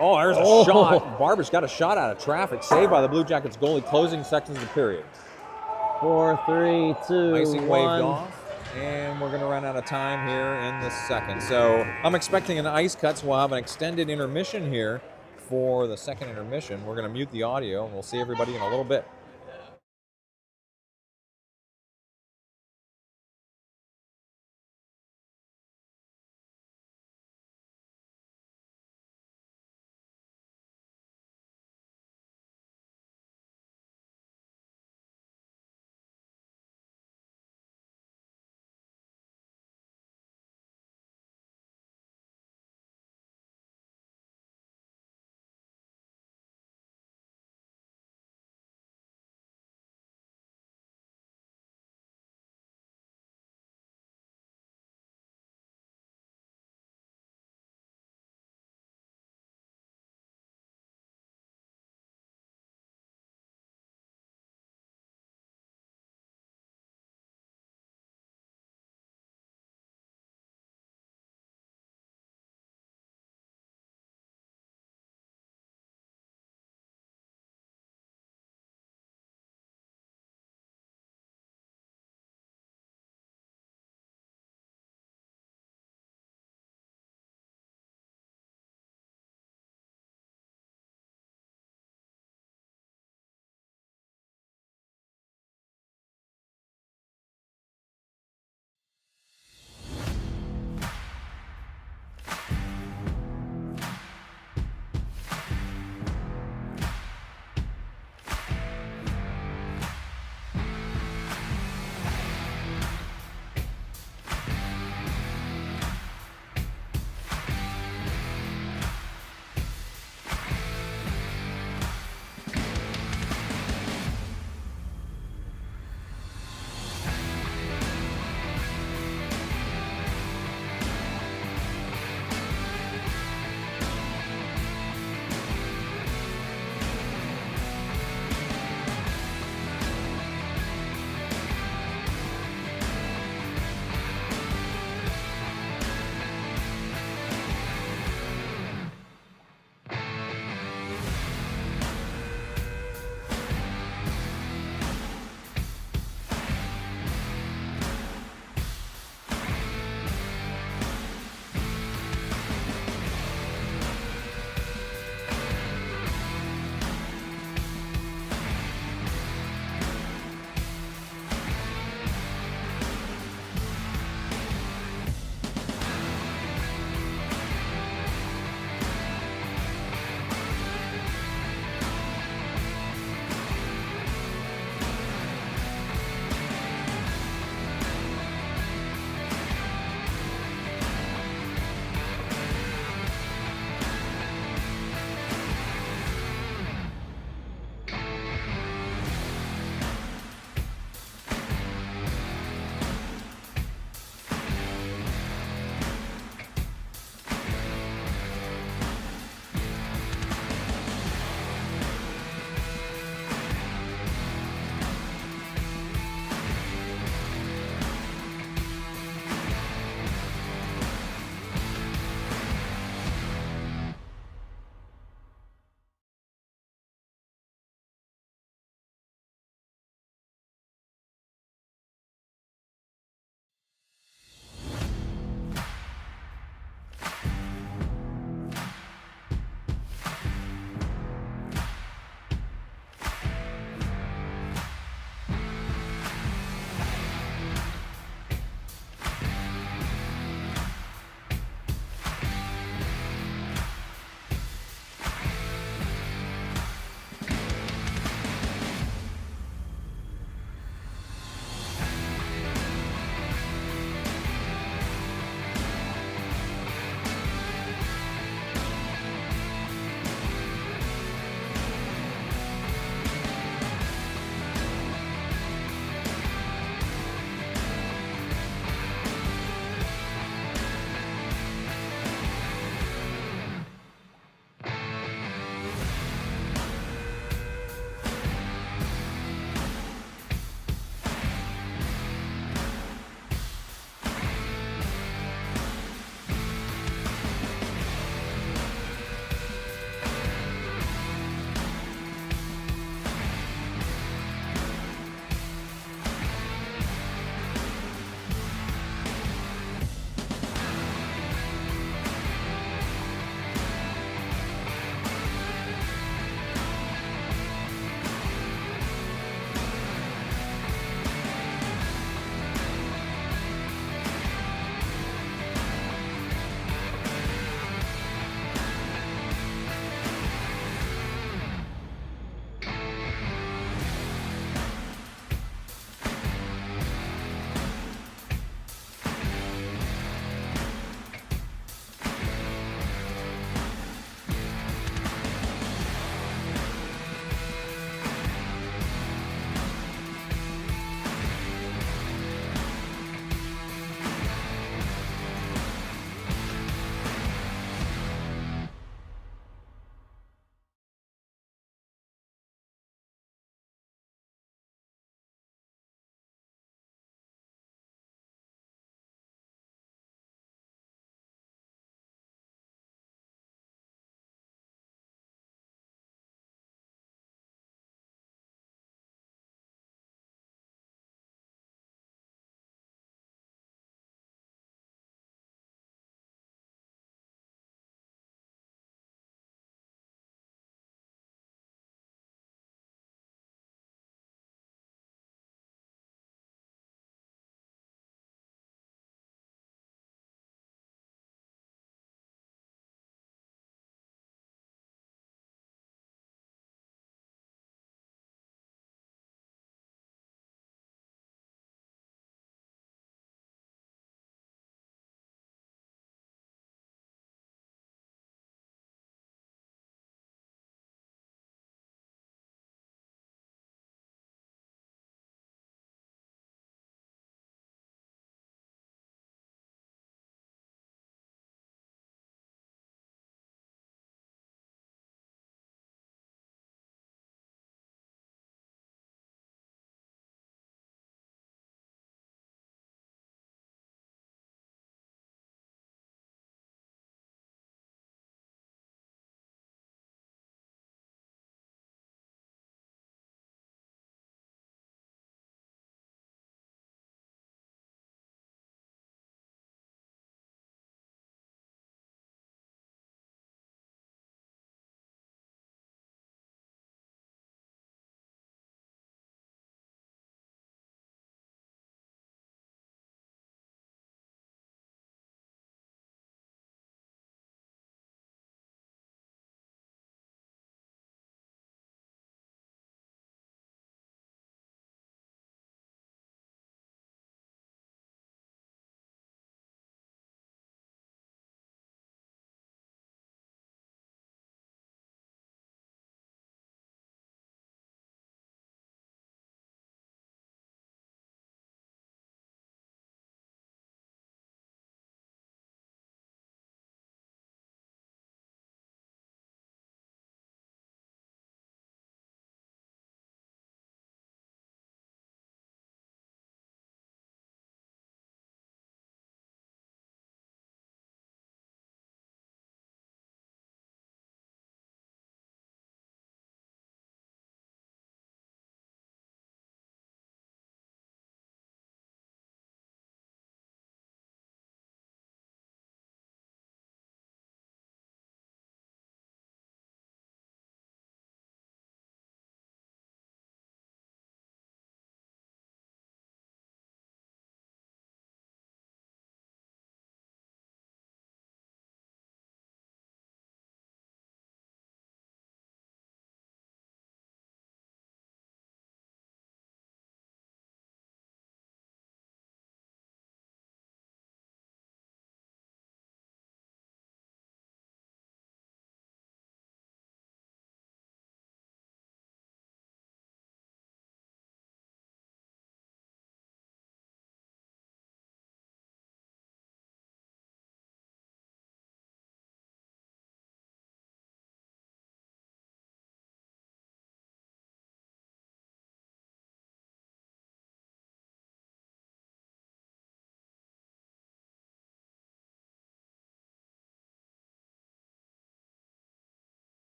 Speaker 1: There's a shot. Barbish got a shot out of traffic, saved by the Blue Jackets goalie. Closing seconds of the period.
Speaker 2: 4, 3, 2,
Speaker 1: Icing
Speaker 2: 1.
Speaker 1: waved off, and we're going to run out of time here in the second. So I'm expecting an ice cut, so we'll have an extended intermission here for the second intermission. We're going to mute the audio, and we'll see everybody in a little bit.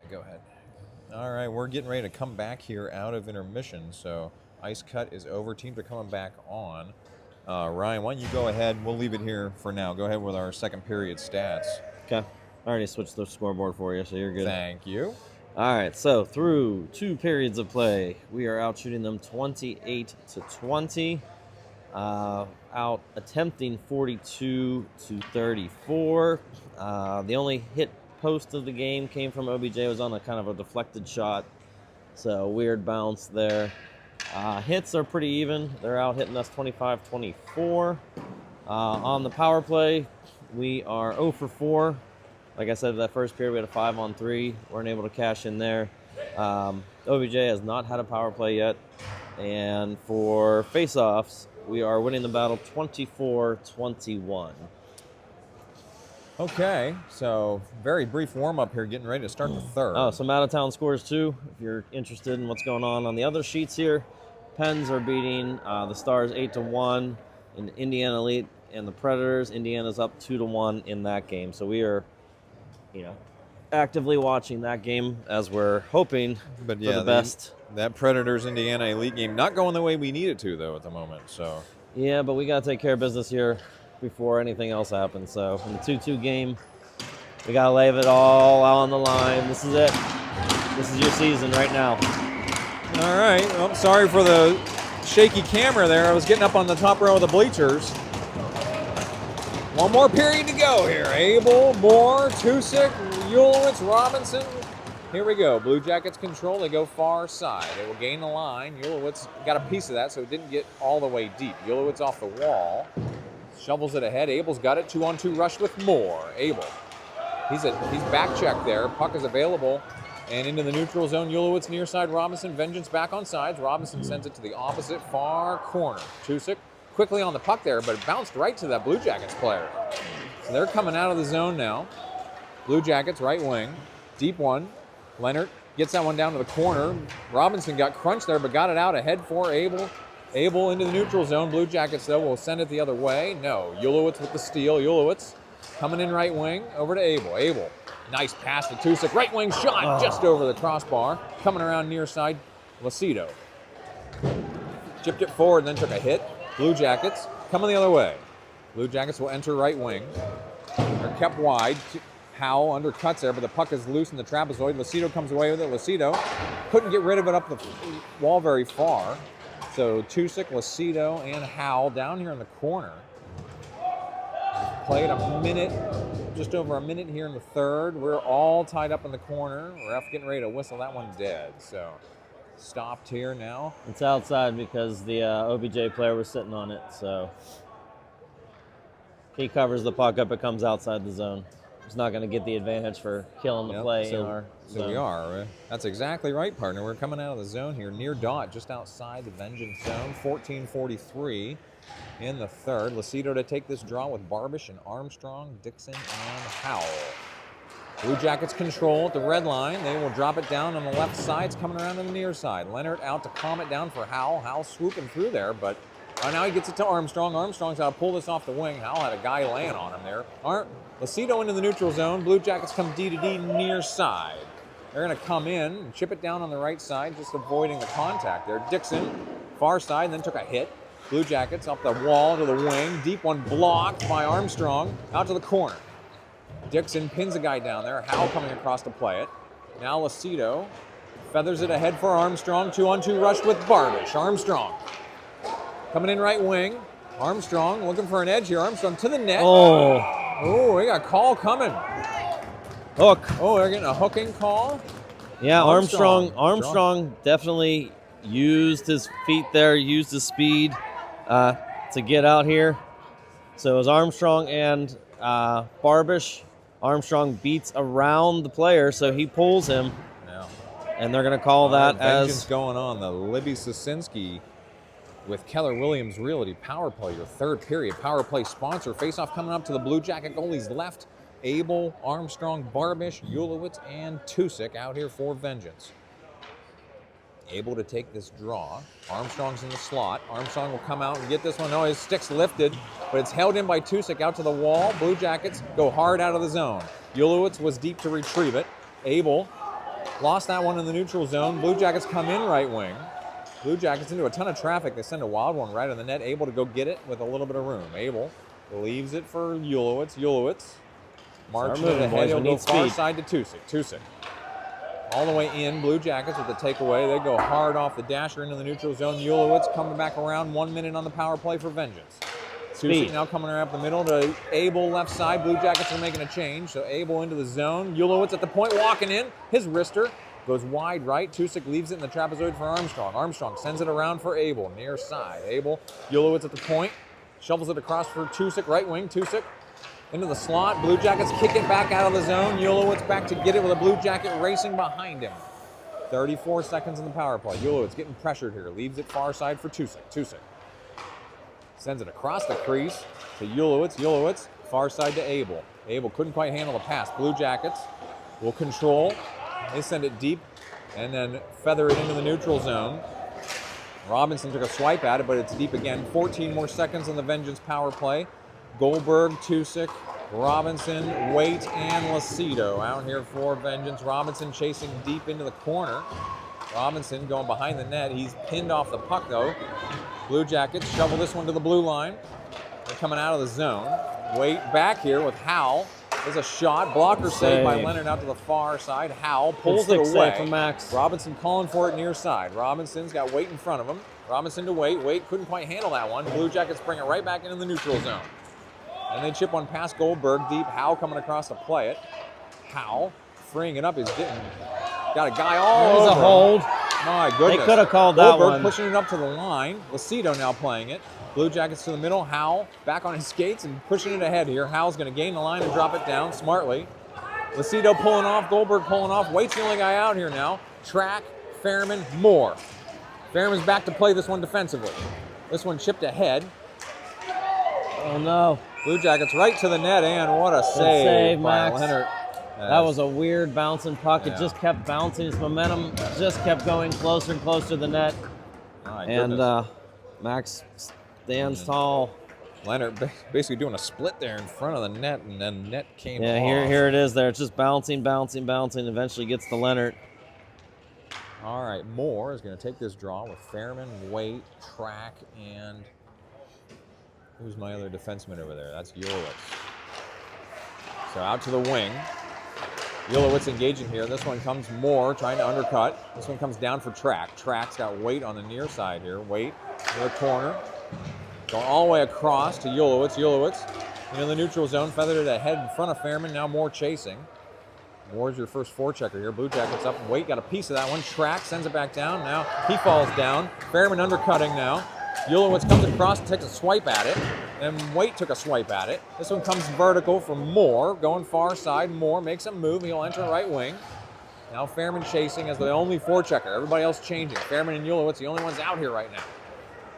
Speaker 1: Go ahead. All right, we're getting ready to come back here out of intermission, so ice cut is over. Teams are coming back on. Ryan, why don't you go ahead? We'll leave it here for now. Go ahead with our second period stats.
Speaker 2: Okay. I already switched the scoreboard for you, so you're good.
Speaker 1: Thank you.
Speaker 2: All right, so through 2 periods of play, we are out shooting them 28-20. Out attempting 42-34. The only hit post of the game came from OBJ. It was on a kind of a deflected shot, so weird bounce there. Hits are pretty even. They're out hitting us 25-24. On the power play, we are 0 for 4. Like I said, that first period we had a 5-on-3. Weren't able to cash in there. OBJ has not had a power play yet. And for face-offs, we are winning the battle 24-21.
Speaker 1: Okay, so very brief warm-up here, getting ready to start the third.
Speaker 2: Oh, some out-of-town scores too, if you're interested in what's going on the other sheets here. Pens are beating the Stars 8-1 in Indiana Elite, and the Predators, Indiana's up 2-1 in that game. So we are, actively watching that game as we're hoping for the best.
Speaker 1: That Predators Indiana Elite game not going the way we need it to, though, at the moment. So
Speaker 2: yeah, but we got to take care of business here before anything else happens. So in the 2-2 game, we got to lay it all out on the line. This is it. This is your season right now.
Speaker 1: All right. Well, sorry for the shaky camera there. I was getting up on the top row of the bleachers. One more period to go here. Abel, Moore, Tusick, Ulowitz, Robinson. Here we go. Blue Jackets control. They go far side. They will gain the line. Ulowitz got a piece of that, so it didn't get all the way deep. Ulowitz off the wall. Shovels it ahead. Abel's got it. 2-on-2 rush with Moore. Abel. He's back checked there. Puck is available. And into the neutral zone. Ulowitz near side. Robinson. Vengeance back on sides. Robinson sends it to the opposite far corner. Tusick quickly on the puck there, but it bounced right to that Blue Jackets player. So they're coming out of the zone now. Blue Jackets, right wing. Deep one. Leonard gets that one down to the corner. Robinson got crunched there, but got it out ahead for Abel. Abel into the neutral zone. Blue Jackets, though, will send it the other way. No, Ulowitz with the steal. Ulowitz coming in right wing over to Abel. Abel, nice pass to Tusick. Right wing shot just over the crossbar. Coming around near side, Lucido. Chipped it forward, then took a hit. Blue Jackets coming the other way. Blue Jackets will enter right wing. They're kept wide. Howell undercuts there, but the puck is loose in the trapezoid. Lucido comes away with it. Lucido couldn't get rid of it up the wall very far. So Tusick, Lucido, and Howell down here in the corner. Played a minute, just over a minute here in the third. We're all tied up in the corner. Ref getting ready to whistle that one dead. So stopped here now.
Speaker 2: It's outside because the OBJ player was sitting on it. So he covers the puck up. It comes outside the zone. He's not going to get the advantage for killing the play in our zone.
Speaker 1: So we are. That's exactly right, partner. We're coming out of the zone here, near dot, just outside the Vengeance zone. 14:43 in the third. Lucido to take this draw with Barbish and Armstrong, Dixon, and Howell. Blue Jackets control at the red line. They will drop it down on the left side. It's coming around on the near side. Leonard out to calm it down for Howell. Howell swooping through there, but now he gets it to Armstrong. Armstrong's got to pull this off the wing. Howell had a guy laying on him there. Lucido into the neutral zone. Blue Jackets come D to D near side. They're going to come in and chip it down on the right side, just avoiding the contact there. Dixon, far side, then took a hit. Blue Jackets up the wall to the wing. Deep one blocked by Armstrong. Out to the corner. Dixon pins a guy down there. Howell coming across to play it. Now Lucido feathers it ahead for Armstrong. 2-on-2 rush with Barbish. Armstrong coming in right wing. Armstrong looking for an edge here. Armstrong to the net. Oh, we got a call coming.
Speaker 2: Hook.
Speaker 1: Oh, they're getting a hooking call.
Speaker 2: Yeah, Armstrong definitely used his feet there, used his speed to get out here. So it was Armstrong and Barbish. Armstrong beats around the player, so he pulls him.
Speaker 1: Yeah.
Speaker 2: And they're going to call that
Speaker 1: Vengeance
Speaker 2: as
Speaker 1: going on. The Libby Sosinski with Keller Williams Realty Power Play, your third period power play sponsor. Face-off coming up to the Blue Jacket goalies left. Abel, Armstrong, Barbish, Ulowitz, and Tusick out here for Vengeance. Able to take this draw. Armstrong's in the slot. Armstrong will come out and get this one. No, his stick's lifted, but it's held in by Tusick out to the wall. Blue Jackets go hard out of the zone. Ulowitz was deep to retrieve it. Abel Lost that one in the neutral zone. Blue Jackets come in right wing. Blue Jackets into a ton of traffic. They send a wild one right on the net. Able to go get it with a little bit of room. Able leaves it for Ulowitz. Ulowitz marching it ahead. He'll go far side to Tusick. Tusick all the way in. Blue Jackets with the takeaway. They go hard off the dasher into the neutral zone. Ulowitz coming back around. 1 minute on the power play for Vengeance. Tusick now coming around up the middle to Abel left side. Blue Jackets are making a change. So Abel into the zone. Ulowitz at the point walking in. His wrister goes wide right. Tusick leaves it in the trapezoid for Armstrong. Armstrong sends it around for Abel, near side. Abel, Ulowitz at the point. Shovels it across for Tusick, right wing. Tusick into the slot. Blue Jackets kick it back out of the zone. Ulowitz back to get it with a Blue Jacket racing behind him. 34 seconds in the power play. Ulowitz getting pressured here. Leaves it far side for Tusick. Tusick sends it across the crease to Ulowitz. Ulowitz far side to Abel. Abel couldn't quite handle the pass. Blue Jackets will control. They send it deep and then feather it into the neutral zone. Robinson took a swipe at it, but it's deep again. 14 more seconds on the Vengeance power play. Goldberg, Tusick, Robinson, Waite, and Lacido out here for Vengeance. Robinson chasing deep into the corner. Robinson going behind the net. He's pinned off the puck, though. Blue Jackets shovel this one to the blue line. They're coming out of the zone. Waite back here with Howell. There's a shot. Blocker save by Leonard out to the far side. Howell pulls it away.
Speaker 2: From Max.
Speaker 1: Robinson calling for it near side. Robinson's got Waite in front of him. Robinson to Waite. Waite couldn't quite handle that one. Blue Jackets bring it right back into the neutral zone. And they chip one past Goldberg deep. Howell coming across to play it. Howell freeing it up. He's getting got a guy all over.
Speaker 2: There's a hold.
Speaker 1: My goodness.
Speaker 2: They could have called that
Speaker 1: Goldberg
Speaker 2: one.
Speaker 1: pushing it up to the line. Lacido now playing it. Blue Jackets to the middle. Howell back on his skates and pushing it ahead here. Howell's going to gain the line and drop it down smartly. Lacido pulling off. Goldberg pulling off. Waite's the only guy out here now. Track, Fairman, Moore. Fairman's back to play this one defensively. This one chipped ahead.
Speaker 2: Oh, no.
Speaker 1: Blue Jackets right to the net, and what a save by
Speaker 2: Max.
Speaker 1: Leonard.
Speaker 2: That was a weird bouncing puck.
Speaker 1: Yeah.
Speaker 2: It just kept bouncing. Its momentum just kept going closer and closer to the net.
Speaker 1: My
Speaker 2: and
Speaker 1: goodness.
Speaker 2: Max stands tall.
Speaker 1: Leonard basically doing a split there in front of the net, and then net came off.
Speaker 2: Here it is there. It's just bouncing, bouncing, bouncing. Eventually gets to Leonard.
Speaker 1: All right, Moore is going to take this draw with Fairman, Waite, Track, and who's my other defenseman over there? That's Ulowitz. So out to the wing. Ulowitz engaging here. This one comes Moore trying to undercut. This one comes down for Track. Track's got Waite on the near side here. Waite in the corner. Going all the way across to Ulowitz. Ulowitz in the neutral zone. Feathered it ahead in front of Fairman. Now Moore chasing. Moore's your first forechecker here. Blue Jackets up. Waite got a piece of that one. Track sends it back down. Now he falls down. Fairman undercutting now. Ulowitz comes across and takes a swipe at it. And Waite took a swipe at it. This one comes vertical from Moore. Going far side. Moore makes a move. He'll enter right wing. Now Fairman chasing as the only forechecker. Everybody else changing. Fairman and Ulowitz, the only ones out here right now.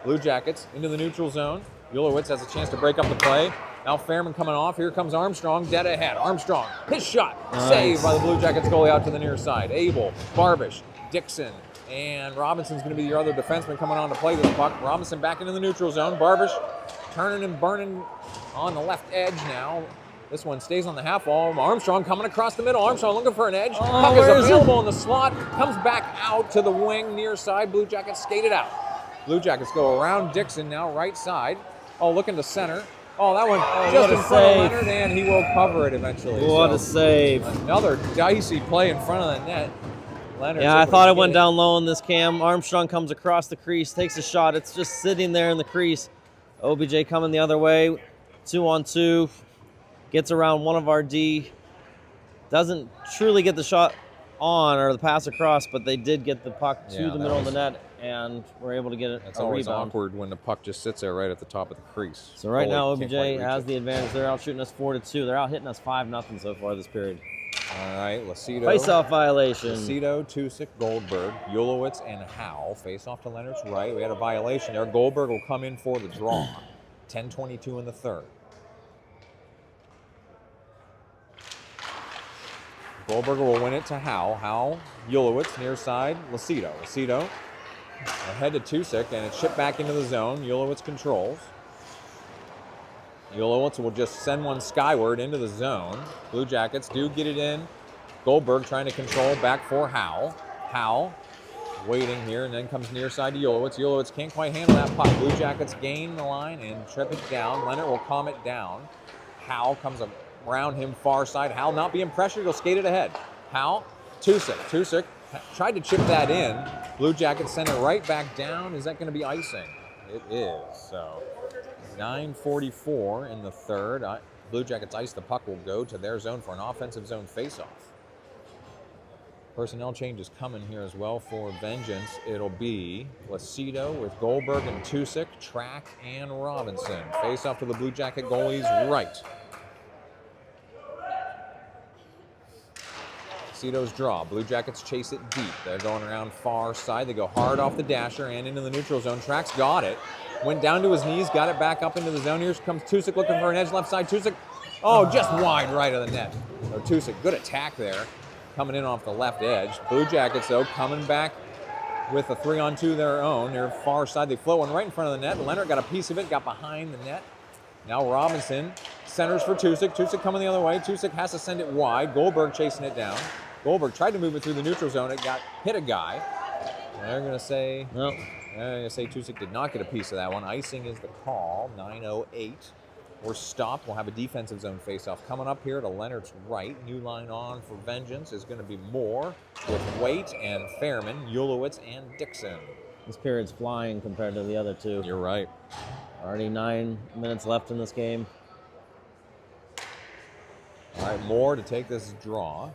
Speaker 1: Blue Jackets into the neutral zone. Ulowitz has a chance to break up the play. Now Fairman coming off. Here comes Armstrong dead ahead. Armstrong, his shot.
Speaker 2: Nice.
Speaker 1: Saved by the Blue Jackets goalie out to the near side. Abel, Barbish, Dixon, and Robinson's going to be your other defenseman coming on to play this puck. Robinson back into the neutral zone. Barbish turning and burning on the left edge now. This one stays on the half wall. Armstrong coming across the middle. Armstrong looking for an edge. Puck is available in the slot. Comes back out to the wing near side. Blue Jackets skated out. Blue Jackets go around Dixon now, right side. Oh, looking to center. Oh, that one just in front of Leonard, and he will cover it eventually.
Speaker 2: What a save.
Speaker 1: Another dicey play in front of the net. Leonard's
Speaker 2: I
Speaker 1: able
Speaker 2: thought
Speaker 1: to
Speaker 2: it went
Speaker 1: get
Speaker 2: down low in this cam. Armstrong comes across the crease, takes a shot. It's just sitting there in the crease. OBJ coming the other way, 2-on-2. Gets around one of our D. Doesn't truly get the shot on or the pass across, but they did get the puck to the middle of the net, and we're able to get it.
Speaker 1: That's always awkward when the puck just sits there right at the top of the crease.
Speaker 2: So right now, OBJ has the advantage. They're out shooting us 4-2. They're out hitting us 5-0 so far this period.
Speaker 1: All right, Lacido.
Speaker 2: Face-off violation.
Speaker 1: Lacido, Tusick, Goldberg, Ulowitz, and Howell. Face off to Leonard's right. We had a violation there. Goldberg will come in for the draw. 10:22 in the third. Goldberger will win it to Howell. Howell, Ulowitz, near side, Lacido. Lacido ahead to Tusick, and it's shipped back into the zone. Ulowitz controls. Ulowitz will just send one skyward into the zone. Blue Jackets do get it in. Goldberg trying to control back for Howell. Howell waiting here, and then comes near side to Yulowitz. Yulowitz can't quite handle that puck. Blue Jackets gain the line and trip it down. Leonard will calm it down. Howell comes around him far side. Howell not being pressured, he'll skate it ahead. Howell, Tusik tried to chip that in. Blue Jackets send it right back down. Is that going to be icing? It is. So 9:44 in the third. Blue Jackets ice. The puck will go to their zone for an offensive zone faceoff. Personnel changes coming here as well for Vengeance. It'll be Lacido with Goldberg and Tusik, Track and Robinson. Face off to the Blue Jacket goalie's right. Lacido's draw. Blue Jackets chase it deep. They're going around far side. They go hard off the dasher and into the neutral zone. Track's got it. Went down to his knees, got it back up into the zone. Here comes Tusik looking for an edge left side. Tusik, just wide right of the net. So Tusik, good attack there. Coming in off the left edge. Blue Jackets, though, coming back with a 3-on-2 their own. They're far side. They float one right in front of the net. Leonard got a piece of it, got behind the net. Now Robinson centers for Tusik. Tusik coming the other way. Tusik has to send it wide. Goldberg chasing it down. Goldberg tried to move it through the neutral zone. It hit a guy. They're going to say,
Speaker 2: no.
Speaker 1: They're going to say Tusik did not get a piece of that one. Icing is the call. 9:08. We're stopped. We'll have a defensive zone faceoff coming up here to Leonard's right. New line on for Vengeance is going to be Moore with Waite and Fairman, Yulowitz, and Dixon.
Speaker 2: This period's flying compared to the other two.
Speaker 1: You're right.
Speaker 2: Already 9 minutes left in this game.
Speaker 1: All right, Moore to take this draw.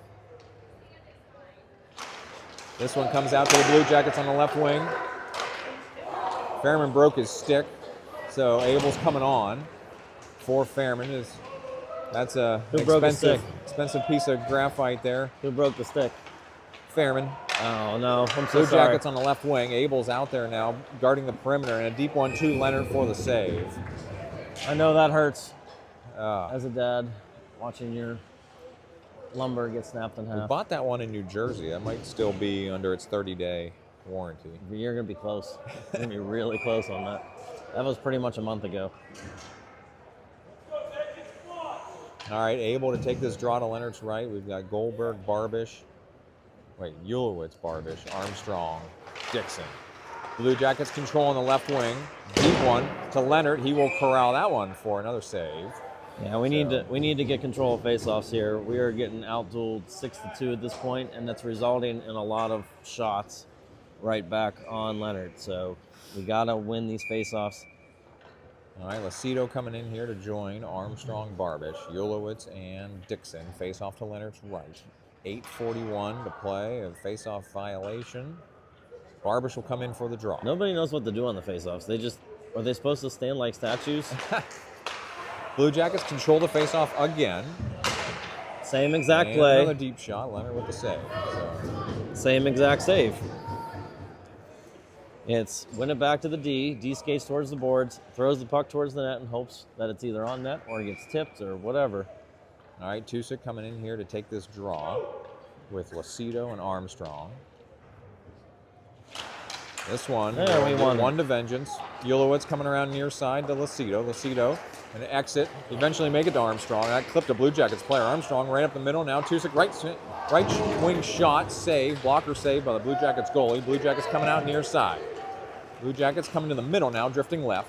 Speaker 1: This one comes out to the Blue Jackets on the left wing. Fairman broke his stick, so Abel's coming on. For Fairman that's a expensive piece of graphite there.
Speaker 2: Who broke the stick?
Speaker 1: Fairman.
Speaker 2: Oh no, I'm so
Speaker 1: Blue
Speaker 2: sorry.
Speaker 1: Jackets on the left wing. Abel's out there now, guarding the perimeter, and a deep 1-2. Leonard for the save.
Speaker 2: I know that hurts. As a dad, watching your lumber get snapped in
Speaker 1: We
Speaker 2: half.
Speaker 1: bought that one in New Jersey. That might still be under its 30-day warranty.
Speaker 2: You're gonna be close. You're gonna be really close on that. That was pretty much a month ago.
Speaker 1: All right, Abel to take this draw to Leonard's right. We've got Goldberg, Yulowitz, Barbish, Armstrong, Dixon. Blue Jackets control on the left wing. Deep one to Leonard. He will corral that one for another save.
Speaker 2: Yeah, we need to get control of faceoffs here. We are getting outdueled 6-2 at this point, and that's resulting in a lot of shots right back on Leonard. So we gotta win these faceoffs.
Speaker 1: All right, Lacido coming in here to join Armstrong, Barbish, Yulowitz, and Dixon. Face off to Leonard's right. 8:41 to play. A face-off violation. Barbish will come in for the draw.
Speaker 2: Nobody knows what to do on the faceoffs. Are they supposed to stand like statues?
Speaker 1: Blue Jackets control the face-off again.
Speaker 2: Same exact
Speaker 1: and
Speaker 2: play.
Speaker 1: Another deep shot. Leonard with the save.
Speaker 2: Same exact save. It's win it back to the D. D skates towards the boards, throws the puck towards the net and hopes that it's either on net or gets tipped or whatever.
Speaker 1: All right, Tusik coming in here to take this draw with Lacido and Armstrong. This one,
Speaker 2: there we won.
Speaker 1: One to Vengeance. Yulowitz coming around near side to Lacido. Lacido, an exit. Eventually make it to Armstrong. That clipped a Blue Jackets player. Armstrong right up the middle. Now Tusik right wing shot, save, blocker save by the Blue Jackets goalie. Blue Jackets coming out near side. Blue Jackets coming to the middle now, drifting left.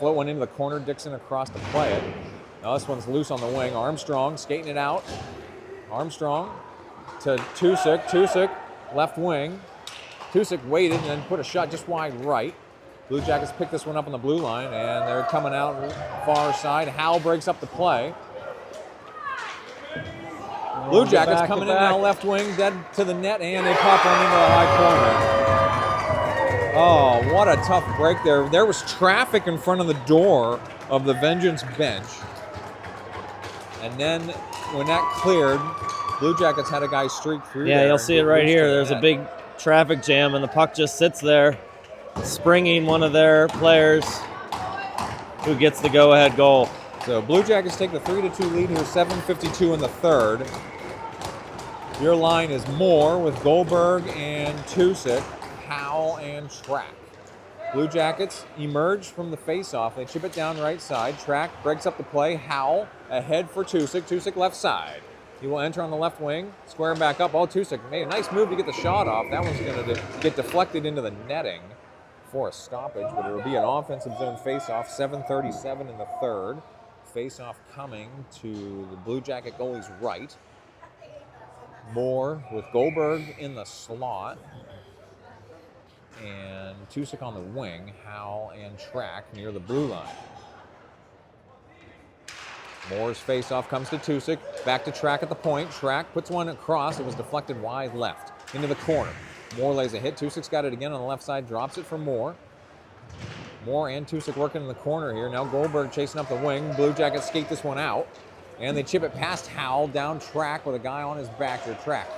Speaker 1: Float one into the corner. Dixon across to play it. Now this one's loose on the wing. Armstrong skating it out. Armstrong to Tusik. Tusik, left wing. Tusik waited and then put a shot just wide right. Blue Jackets pick this one up on the blue line, and they're coming out far side. Howell breaks up the play. Blue Jackets coming in now left wing, dead to the net, and they pop one into the high corner. Oh, what a tough break there. There was traffic in front of the door of the Vengeance bench. And then when that cleared, Blue Jackets had a guy streak through there.
Speaker 2: Yeah, you'll see it right here. There's a big traffic jam, and the puck just sits there, springing one of their players who gets the go-ahead goal.
Speaker 1: So Blue Jackets take the 3-2 lead here, 7:52 in the third. Your line is Moore with Goldberg and Tusik, Howell and Track. Blue Jackets emerge from the face-off. They chip it down right side. Track breaks up the play. Howell ahead for Tusik. Tusik left side. He will enter on the left wing, square back up. Oh, Tusick made a nice move to get the shot off. That one's going to get deflected into the netting for a stoppage, but it'll be an offensive zone faceoff. 7:37 in the third. Faceoff coming to the Blue Jacket goalie's right. Moore with Goldberg in the slot. And Tusick on the wing. Howell and Track near the blue line. Moore's faceoff comes to Tusick. Back to Track at the point. Track puts one across. It was deflected wide left into the corner. Moore lays a hit. Tusick's got it again on the left side. Drops it for Moore. Moore and Tusick working in the corner here. Now Goldberg chasing up the wing. Blue Jackets skate this one out. And they chip it past Howell down Track with a guy on his back here. Track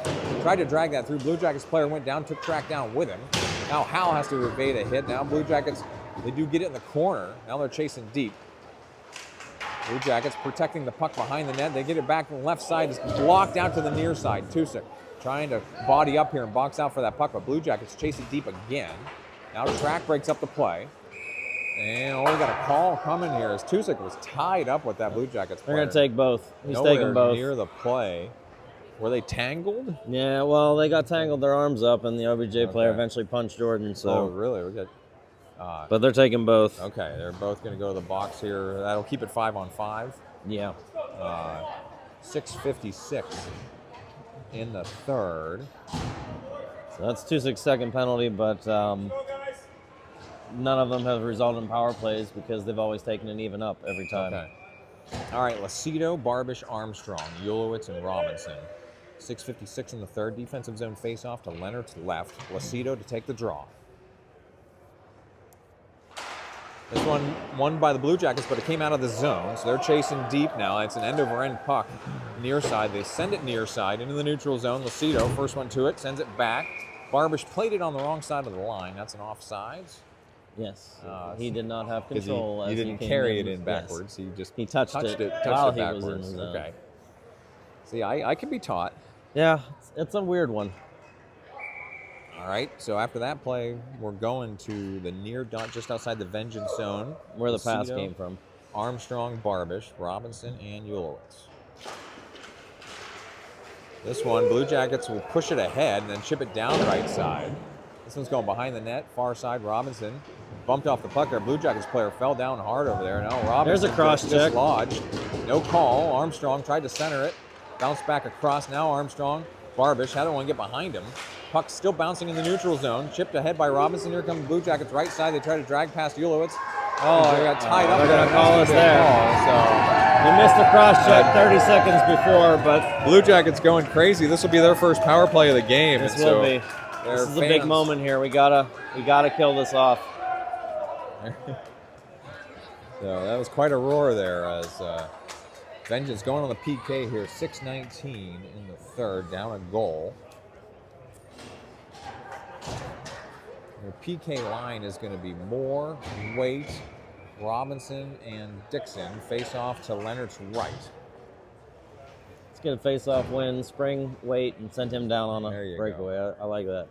Speaker 1: tried to drag that through. Blue Jackets player went down, took Track down with him. Now Howell has to evade a hit. Now Blue Jackets, they do get it in the corner. Now they're chasing deep. Blue Jackets protecting the puck behind the net. They get it back from the left side. It's blocked out to the near side. Tusick trying to body up here and box out for that puck, but Blue Jackets chase it deep again. Now Track breaks up the play. And we got a call coming here as Tusick was tied up with that Blue Jackets player.
Speaker 2: They're going to take both. He's
Speaker 1: Nowhere
Speaker 2: taking both.
Speaker 1: Near the play. Were they tangled?
Speaker 2: Yeah, well, they got tangled their arms up, and the OBJ player eventually punched Jordan. So.
Speaker 1: Oh, really? We got.
Speaker 2: But they're taking both.
Speaker 1: Okay, they're both going to go to the box here. That'll keep it 5-on-5.
Speaker 2: Yeah.
Speaker 1: 6:56 in the third.
Speaker 2: So that's Tusick's second penalty, but none of them have resulted in power plays because they've always taken an even up every time.
Speaker 1: Okay. All right, Lacido, Barbish, Armstrong, Ulowitz, and Robinson. 6:56 in the third. Defensive zone faceoff to Leonard's left. Lacido to take the draw. This one won by the Blue Jackets, but it came out of the zone, so they're chasing deep now. It's an end-over-end puck near side. They send it near side into the neutral zone. Lacido, first one to it, sends it back. Barbish played it on the wrong side of the line. That's an offsides.
Speaker 2: Yes, he did not have control.
Speaker 1: He didn't carry it in backwards.
Speaker 2: Yes.
Speaker 1: He
Speaker 2: touched it
Speaker 1: while
Speaker 2: he
Speaker 1: backwards.
Speaker 2: was in the zone.
Speaker 1: Okay. See, I can be taught.
Speaker 2: Yeah, it's a weird one.
Speaker 1: All right, so after that play, we're going to the near dot just outside the vengeance zone.
Speaker 2: Where the pass
Speaker 1: Lacido,
Speaker 2: came from.
Speaker 1: Armstrong, Barbish, Robinson, and Ulowitz. This one, Blue Jackets will push it ahead and then chip it down right side. This one's going behind the net, far side, Robinson. Bumped off the puck there. Blue Jackets player fell down hard over there. Now Robinson
Speaker 2: There's a cross check.
Speaker 1: dislodged. No call. Armstrong tried to center it. Bounced back across. Now Armstrong. Barbish had to want to get behind him. Puck still bouncing in the neutral zone. Chipped ahead by Robinson. Here comes Blue Jackets right side. They try to drag past Ulowitz. Oh, they got tied up.
Speaker 2: They're going to call us there.
Speaker 1: So
Speaker 2: They missed the cross check 30 seconds before, but
Speaker 1: Blue Jackets going crazy. This will be their first power play of the game.
Speaker 2: this will be. This is a big moment here. We gotta kill this off.
Speaker 1: So that was quite a roar there as Vengeance going on the PK here. 6:19 in the third, down a goal. Their PK line is going to be Moore, Waite, Robinson, and Dixon. Face off to Leonard's right.
Speaker 2: Let's get a face-off win, Spring, Waite, and send him down on
Speaker 1: There
Speaker 2: a
Speaker 1: you
Speaker 2: breakaway. I like that.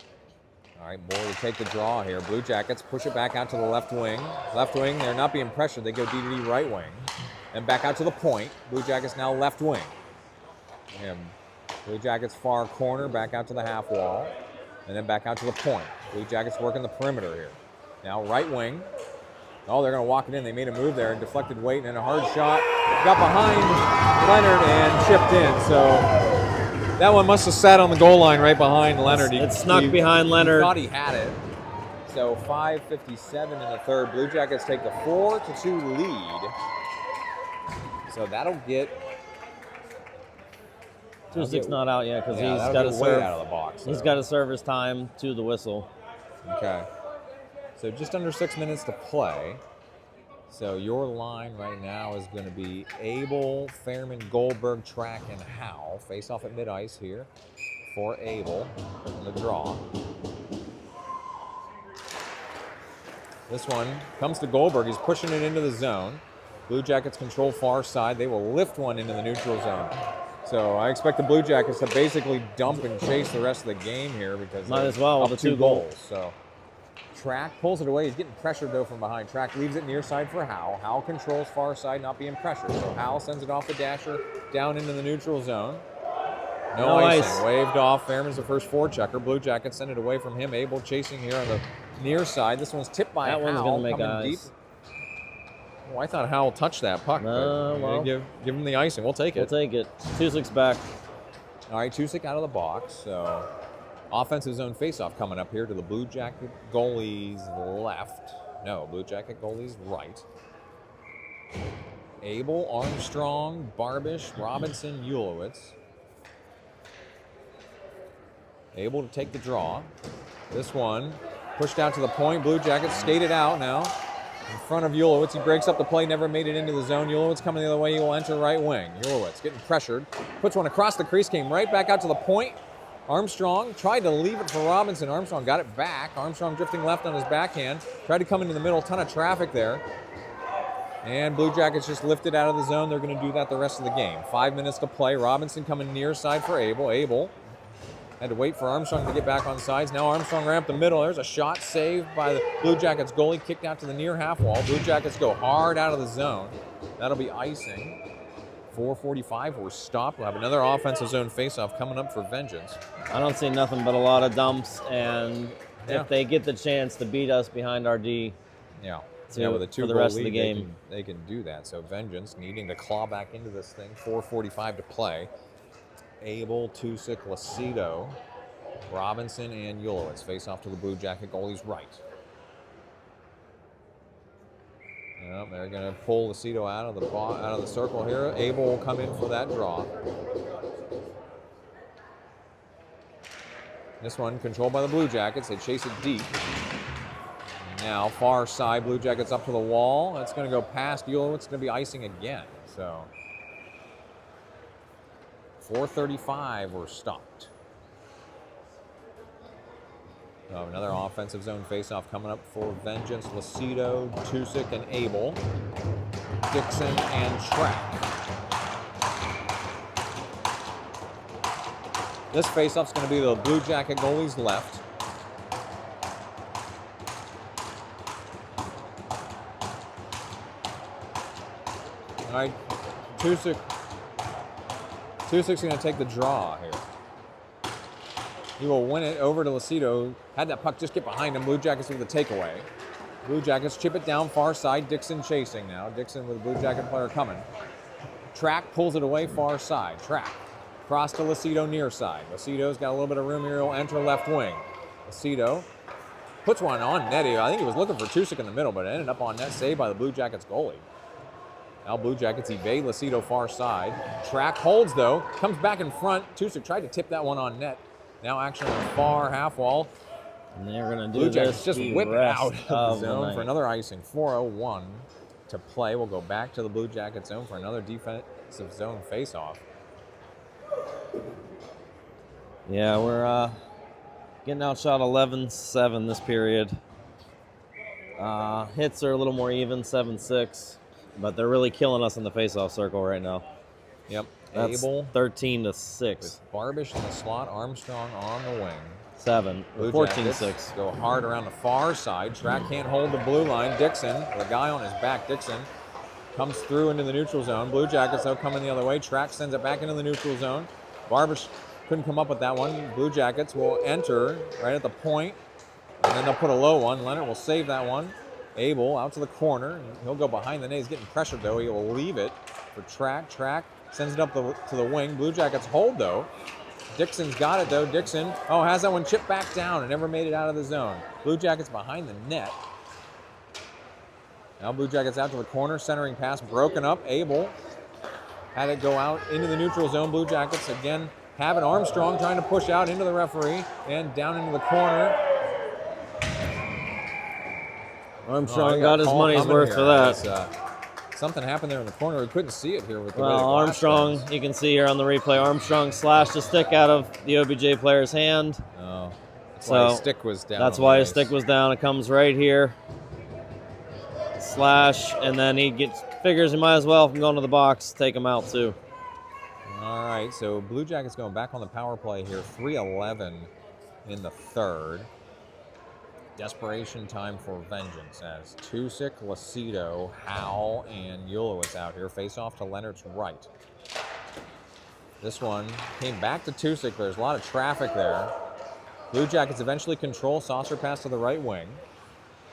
Speaker 1: All right, Moore will take the draw here. Blue Jackets push it back out to the left wing. Left wing, they're not being pressured. They go DD right wing. And back out to the point. Blue Jackets now left wing. And Blue Jackets far corner, back out to the half wall. And then back out to the point. Blue Jackets working the perimeter here. Now right wing. Oh, they're going to walk it in. They made a move there and deflected Waite and a hard shot. Got behind Leonard and chipped in. So that one must have sat on the goal line right behind Leonard.
Speaker 2: It snuck behind Leonard.
Speaker 1: He thought he had it. So 5:57 in the third. Blue Jackets take the 4-2 lead. So that'll get...
Speaker 2: Tusick's not out yet because
Speaker 1: Yeah,
Speaker 2: he's
Speaker 1: that'll
Speaker 2: got to
Speaker 1: get Waite
Speaker 2: serve.
Speaker 1: out of the box.
Speaker 2: He's
Speaker 1: so.
Speaker 2: got to serve his time to the whistle.
Speaker 1: Okay. So just under 6 minutes to play. So your line right now is going to be Abel, Fairman, Goldberg, Track, and Howe. Face off at mid-ice here for Abel on the draw. This one comes to Goldberg. He's pushing it into the zone. Blue Jackets control far side. They will lift one into the neutral zone. So I expect the Blue Jackets to basically dump and chase the rest of the game here because
Speaker 2: Might as well
Speaker 1: up
Speaker 2: with the
Speaker 1: 2
Speaker 2: two goals.
Speaker 1: So Track pulls it away. He's getting pressured though from behind. Track leaves it near side for Howe. Howe controls far side, not being pressured. So Howe sends it off the dasher down into the neutral zone. No icing. Waved off. Fairman's the first forechecker. Blue Jackets send it away from him. Abel chasing here on the near side. This one's tipped by Howell.
Speaker 2: That one's going to make eyes.
Speaker 1: Deep. Oh, I thought Howell touched that puck.
Speaker 2: No,
Speaker 1: but give him the icing. We'll take it.
Speaker 2: We'll take it. 2-6 back.
Speaker 1: All right, Tusick out of the box. So offensive zone faceoff coming up here to the Blue Jacket goalie's left. No, Blue Jacket goalie's right. Abel, Armstrong, Barbish, Robinson, Ulowitz. Able to take the draw. This one pushed out to the point. Blue Jackets skated out now. In front of Ulowitz. He breaks up the play, never made it into the zone. Ulowitz coming the other way. He will enter right wing. Ulowitz getting pressured. Puts one across the crease, came right back out to the point. Armstrong tried to leave it for Robinson. Armstrong got it back. Armstrong drifting left on his backhand. Tried to come into the middle. Ton of traffic there. And Blue Jackets just lifted out of the zone. They're going to do that the rest of the game. 5 minutes to play. Robinson coming near side for Abel. Abel had to wait for Armstrong to get back on sides. Now Armstrong ran up the middle. There's a shot saved by the Blue Jackets goalie. Kicked out to the near half wall. Blue Jackets go hard out of the zone. That'll be icing. 4:45, we're stopped. We'll have another offensive zone faceoff coming up for Vengeance.
Speaker 2: I don't see nothing but a lot of dumps, and if they get the chance to beat us behind our D,
Speaker 1: with a 2-goal
Speaker 2: rest
Speaker 1: lead,
Speaker 2: of the game,
Speaker 1: they can do that. So Vengeance needing to claw back into this thing. 4:45 to play. Abel, Tusick, Lacido, Robinson, and Ulowitz face off to the Blue Jacket goalie's right. Yep, they're going to pull Lacido out of the circle here. Abel will come in for that draw. This one controlled by the Blue Jackets. They chase it deep. Now far side, Blue Jackets up to the wall. That's going to go past Ulowitz. It's going to be icing again. So 4:35, we're stopped. Another offensive zone faceoff coming up for Vengeance. Lacido, Tusick, and Abel. Dixon and Track. This faceoff's going to be the Blue Jacket goalie's left. All right, Tusick's going to take the draw here. He will win it over to Lacido. Had that puck just get behind him. Blue Jackets with the takeaway. Blue Jackets chip it down far side. Dixon chasing now. Dixon with a Blue Jacket player coming. Track pulls it away far side. Track. Cross to Lacido near side. Lacido's got a little bit of room here. He'll enter left wing. Lacido puts one on net. I think he was looking for Tusick in the middle, but it ended up on net, saved by the Blue Jackets goalie. Now Blue Jackets evade Lacido far side. Track holds though. Comes back in front. Tusick tried to tip that one on net. Now action on the far half wall.
Speaker 2: And they're going to do
Speaker 1: Blue Jackets
Speaker 2: this
Speaker 1: just whip it out of the zone
Speaker 2: the
Speaker 1: for another icing. 4:01 to play. We'll go back to the Blue Jacket zone for another defensive zone face-off.
Speaker 2: Yeah, we're getting outshot 11-7 this period. Hits are a little more even, 7-6, but they're really killing us in the face-off circle right now.
Speaker 1: Yep.
Speaker 2: That's
Speaker 1: Abel
Speaker 2: 13-6.
Speaker 1: with Barbish in the slot, Armstrong on the wing.
Speaker 2: 14-6.
Speaker 1: Go hard around the far side. Track can't hold the blue line. Dixon, the guy on his back, Dixon, comes through into the neutral zone. Blue Jackets, though, coming the other way. Track sends it back into the neutral zone. Barbish couldn't come up with that one. Blue Jackets will enter right at the point, and then they'll put a low one. Leonard will save that one. Abel out to the corner. He'll go behind the net. He's getting pressured, though. He will leave it for Track. Track sends it up to the wing. Blue Jackets hold, though. Dixon's got it, though. Dixon, has that one chipped back down and never made it out of the zone. Blue Jackets behind the net. Now Blue Jackets out to the corner. Centering pass broken up. Abel had it go out into the neutral zone. Blue Jackets again have it. Armstrong trying to push out into the referee and down into the corner.
Speaker 2: Armstrong got his money's worth for that.
Speaker 1: Something happened there in the corner. We couldn't see it here with the
Speaker 2: Armstrong, you can see here on the replay, Armstrong slashed a stick out of the OBJ player's hand.
Speaker 1: Oh, that's why his stick was down.
Speaker 2: That's why his stick was down. It comes right here. Slash, and then figures he might as well, from going to the box, take him out too.
Speaker 1: All right, so Blue Jackets going back on the power play here. 3:11 in the third. Desperation time for Vengeance as Tusick, Lacido, Howell, and Ulowitz out here. Face off to Leonard's right. This one came back to Tusick. There's a lot of traffic there. Blue Jackets eventually control. Saucer pass to the right wing.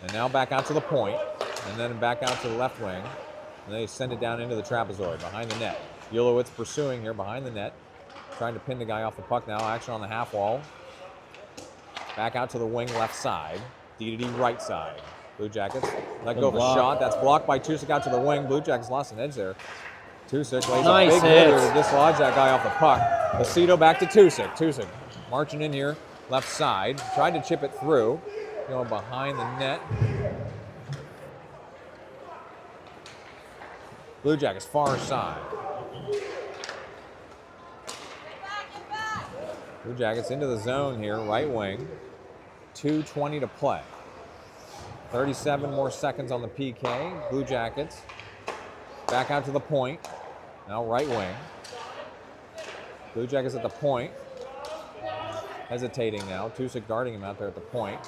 Speaker 1: And now back out to the point. And then back out to the left wing. And they send it down into the trapezoid behind the net. Ulowitz pursuing here behind the net. Trying to pin the guy off the puck now. Action on the half wall. Back out to the wing left side. D right side. Blue Jackets let go of a shot. That's blocked by Tusick out to the wing. Blue Jackets lost an edge there. Tusick lays a big hitter to dislodge that guy off the puck. Placido back to Tusick. Tusick marching in here left side. Tried to chip it through. Going behind the net. Blue Jackets far side. Blue Jackets into the zone here, right wing. 2:20 to play. 37 more seconds on the PK. Blue Jackets back out to the point. Now right wing. Blue Jackets at the point. Hesitating now. Tusick guarding him out there at the point.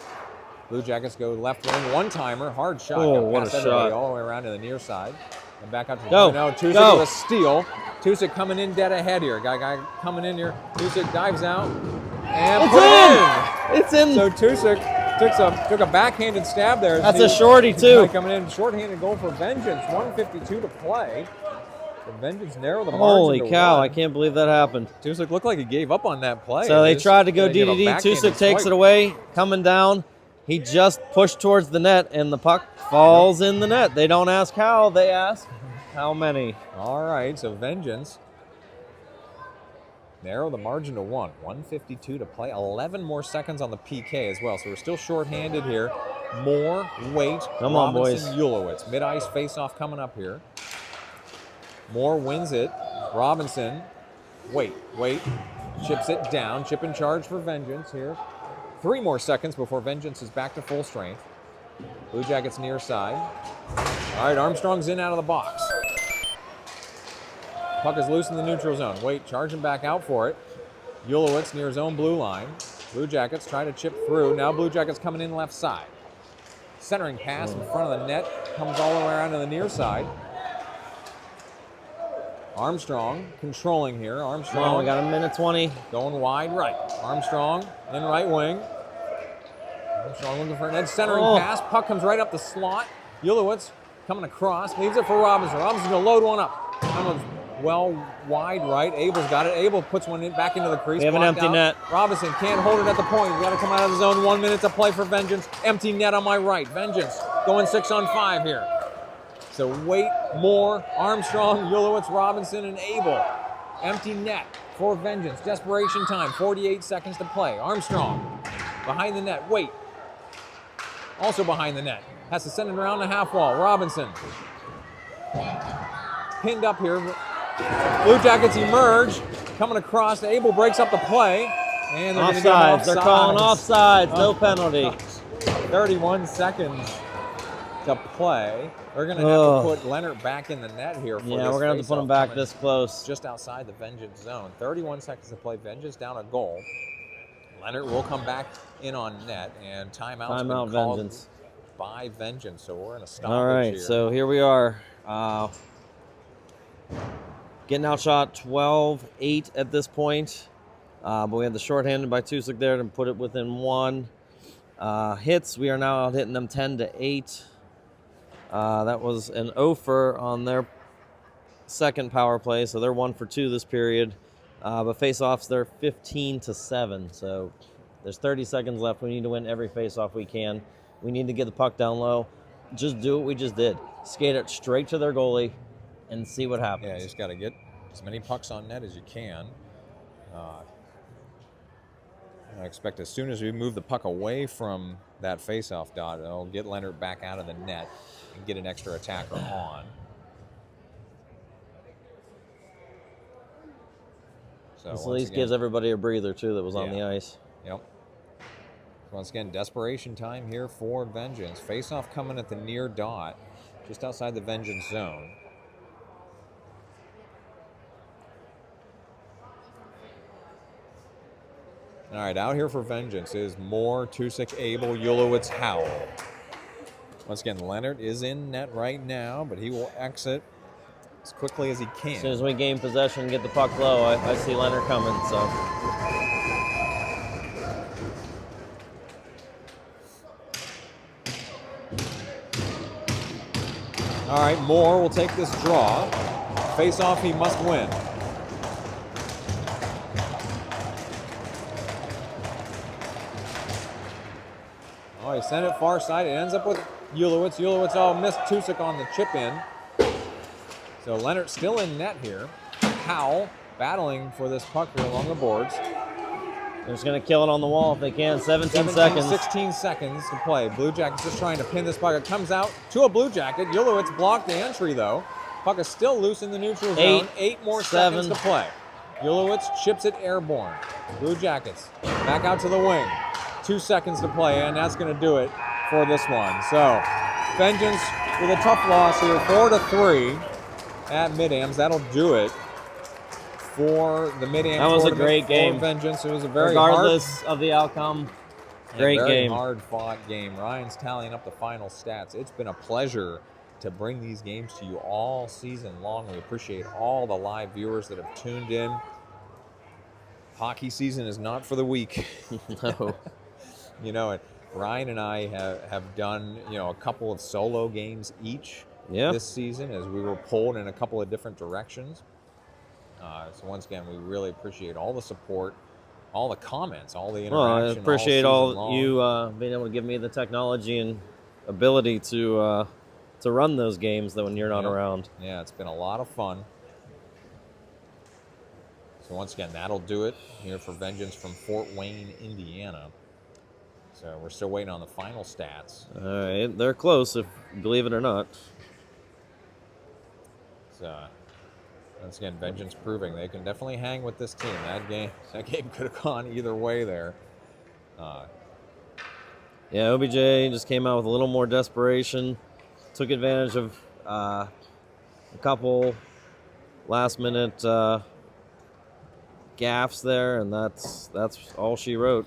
Speaker 1: Blue Jackets go left wing. One-timer. Hard shot.
Speaker 2: Oh, what a shot.
Speaker 1: All the way around to the near side. And back out to the point. Now Tusick with a steal. Tusick coming in dead ahead here. Guy coming in here. Tusick dives out. And put it in!
Speaker 2: It's in!
Speaker 1: So Tusick took a backhanded stab there.
Speaker 2: That's a shorty, too.
Speaker 1: Coming in, shorthanded goal for Vengeance. 1:52 to play. The Vengeance narrow the margin.
Speaker 2: Holy cow,
Speaker 1: 1.
Speaker 2: I can't believe that happened.
Speaker 1: Tusick looked like he gave up on that play.
Speaker 2: So they tried to go DDD. Tusick takes it away, coming down. He just pushed towards the net, and the puck falls in the net. They don't ask how, they ask how many.
Speaker 1: All right, so Vengeance narrow the margin to 1. 1:52 to play. 11 more seconds on the PK as well. So we're still shorthanded here. More weight.
Speaker 2: Come on, boys.
Speaker 1: Ulowitz. Mid-ice face-off coming up here. Moore wins it. Robinson. Wait. Chips it down. Chip in charge for Vengeance here. 3 more seconds before Vengeance is back to full strength. Blue Jackets near side. All right, Armstrong's in out of the box. Puck is loose in the neutral zone. Wait, charging back out for it. Ulowitz near his own blue line. Blue Jackets try to chip through. Now Blue Jackets coming in left side. Centering pass in front of the net. Comes all the way around to the near side. Armstrong controlling here. Armstrong.
Speaker 2: We got a minute 20.
Speaker 1: Going wide right. Armstrong in right wing. Armstrong looking for an edge centering pass. Puck comes right up the slot. Ulowitz coming across. Leaves it for Robinson. Robinson's going to load one up. Comes well wide right. Abel's got it. Abel puts one back into the crease.
Speaker 2: We have an empty net.
Speaker 1: Robinson can't hold it at the point. He's got to come out of the zone. 1 minute to play for Vengeance. Empty net on my right. Vengeance going 6-on-5 here. So Wait, Moore, Armstrong, Ulowitz, Robinson, and Abel. Empty net for Vengeance. Desperation time. 48 seconds to play. Armstrong behind the net. Wait. Also behind the net. Has to send it around the half wall. Robinson. Pinned up here. Blue Jackets emerge. Coming across. Abel breaks up the play. And they're
Speaker 2: offsides. They're calling offsides. No penalty.
Speaker 1: 31 seconds to play. We're going to have to put Leonard back in the net here. For
Speaker 2: we're going to have to put him back this close.
Speaker 1: Just outside the Vengeance zone. 31 seconds to play. Vengeance down a goal. Leonard will come back in on net, and timeout's been called
Speaker 2: Vengeance.
Speaker 1: By Vengeance. So we're in a stoppage
Speaker 2: All right,
Speaker 1: here.
Speaker 2: so here we are. Getting outshot 12-8 at this point. But we had the shorthanded by Tusick there to put it within 1. Hits, we are now out hitting them 10-8. That was an offer on their second power play, so they're 1 for 2 this period. But face-offs, they're 15-7. So there's 30 seconds left. We need to win every face-off we can. We need to get the puck down low. Just do what we just did. Skate it straight to their goalie and see what happens.
Speaker 1: Yeah, you just got to get as many pucks on net as you can. I expect as soon as we move the puck away from that face-off dot, it'll get Leonard back out of the net and get an extra attacker on. So
Speaker 2: this at least gives everybody a breather, too, that was on the ice.
Speaker 1: Yep. Once again, desperation time here for Vengeance. Face-off coming at the near dot, just outside the Vengeance zone. All right, out here for Vengeance is Moore, Tusick, Abel, Ulowitz, Howell. Once again, Leonard is in net right now, but he will exit as quickly as he can.
Speaker 2: As soon as we gain possession and get the puck low, I see Leonard coming. So.
Speaker 1: All right, Moore will take this draw. Face off, he must win. Oh, he sent it far side. It ends up with Ulowitz. Ulowitz missed Tusuk on the chip in. So Leonard still in net here. Howell battling for this puck here along the boards.
Speaker 2: They're just going to kill it on the wall if they can. 17 seconds.
Speaker 1: 16 seconds to play. Blue Jackets just trying to pin this puck. It comes out to a Blue Jacket. Ulowitz blocked the entry, though. Puck is still loose in the neutral zone. 8 more seconds to play. Ulowitz chips it airborne. Blue Jackets back out to the wing. 2 seconds to play, and that's going to do it for this one. So, Vengeance with a tough loss here, 4-3 at MidAm's. That'll do it for the MidAm.
Speaker 2: That was a great game.
Speaker 1: Vengeance. It was a very
Speaker 2: regardless of the outcome. Great game.
Speaker 1: Hard-fought game. Ryan's tallying up the final stats. It's been a pleasure to bring these games to you all season long. We appreciate all the live viewers that have tuned in. Hockey season is not for the weak.
Speaker 2: No.
Speaker 1: You know, Ryan and I have done, a couple of solo games each this season as we were pulled in a couple of different directions. So once again, we really appreciate all the support, all the comments, all the interaction.
Speaker 2: Well, I appreciate all you
Speaker 1: long.
Speaker 2: being able to give me the technology and ability to run those games that when you're not around.
Speaker 1: Yeah, it's been a lot of fun. So once again, that'll do it here for Vengeance from Fort Wayne, Indiana. So we're still waiting on the final stats.
Speaker 2: All right, they're close, if believe it or not.
Speaker 1: So once again, Vengeance proving they can definitely hang with this team. That game could have gone either way there.
Speaker 2: Yeah, OBJ just came out with a little more desperation. Took advantage of a couple last-minute gaffes there, and that's all she wrote.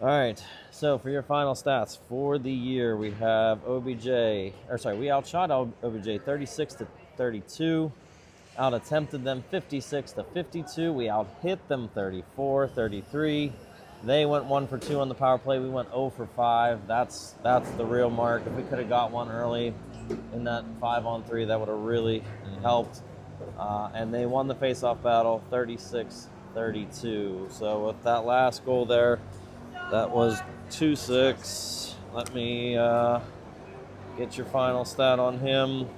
Speaker 2: All right, so for your final stats for the year, we have we outshot OBJ 36-32, out-attempted them 56-52. We out-hit them 34-33. They went 1 for 2 on the power play. We went 0 for 5. That's the real mark. If we could have got one early in that 5-on-3, that would have really helped. And they won the face-off battle 36-32. So with that last goal there, that was 2-6. Let me get your final stat on him.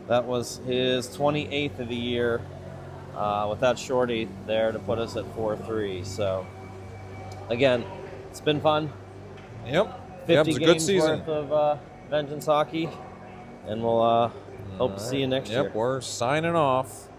Speaker 2: That was his 28th of the year. With that shorty there to put us at 4-3. So, again, it's been fun.
Speaker 1: Yep.
Speaker 2: 50
Speaker 1: it was a good season.
Speaker 2: worth of Vengeance hockey. And we'll hope to see you next year.
Speaker 1: Yep, we're signing off.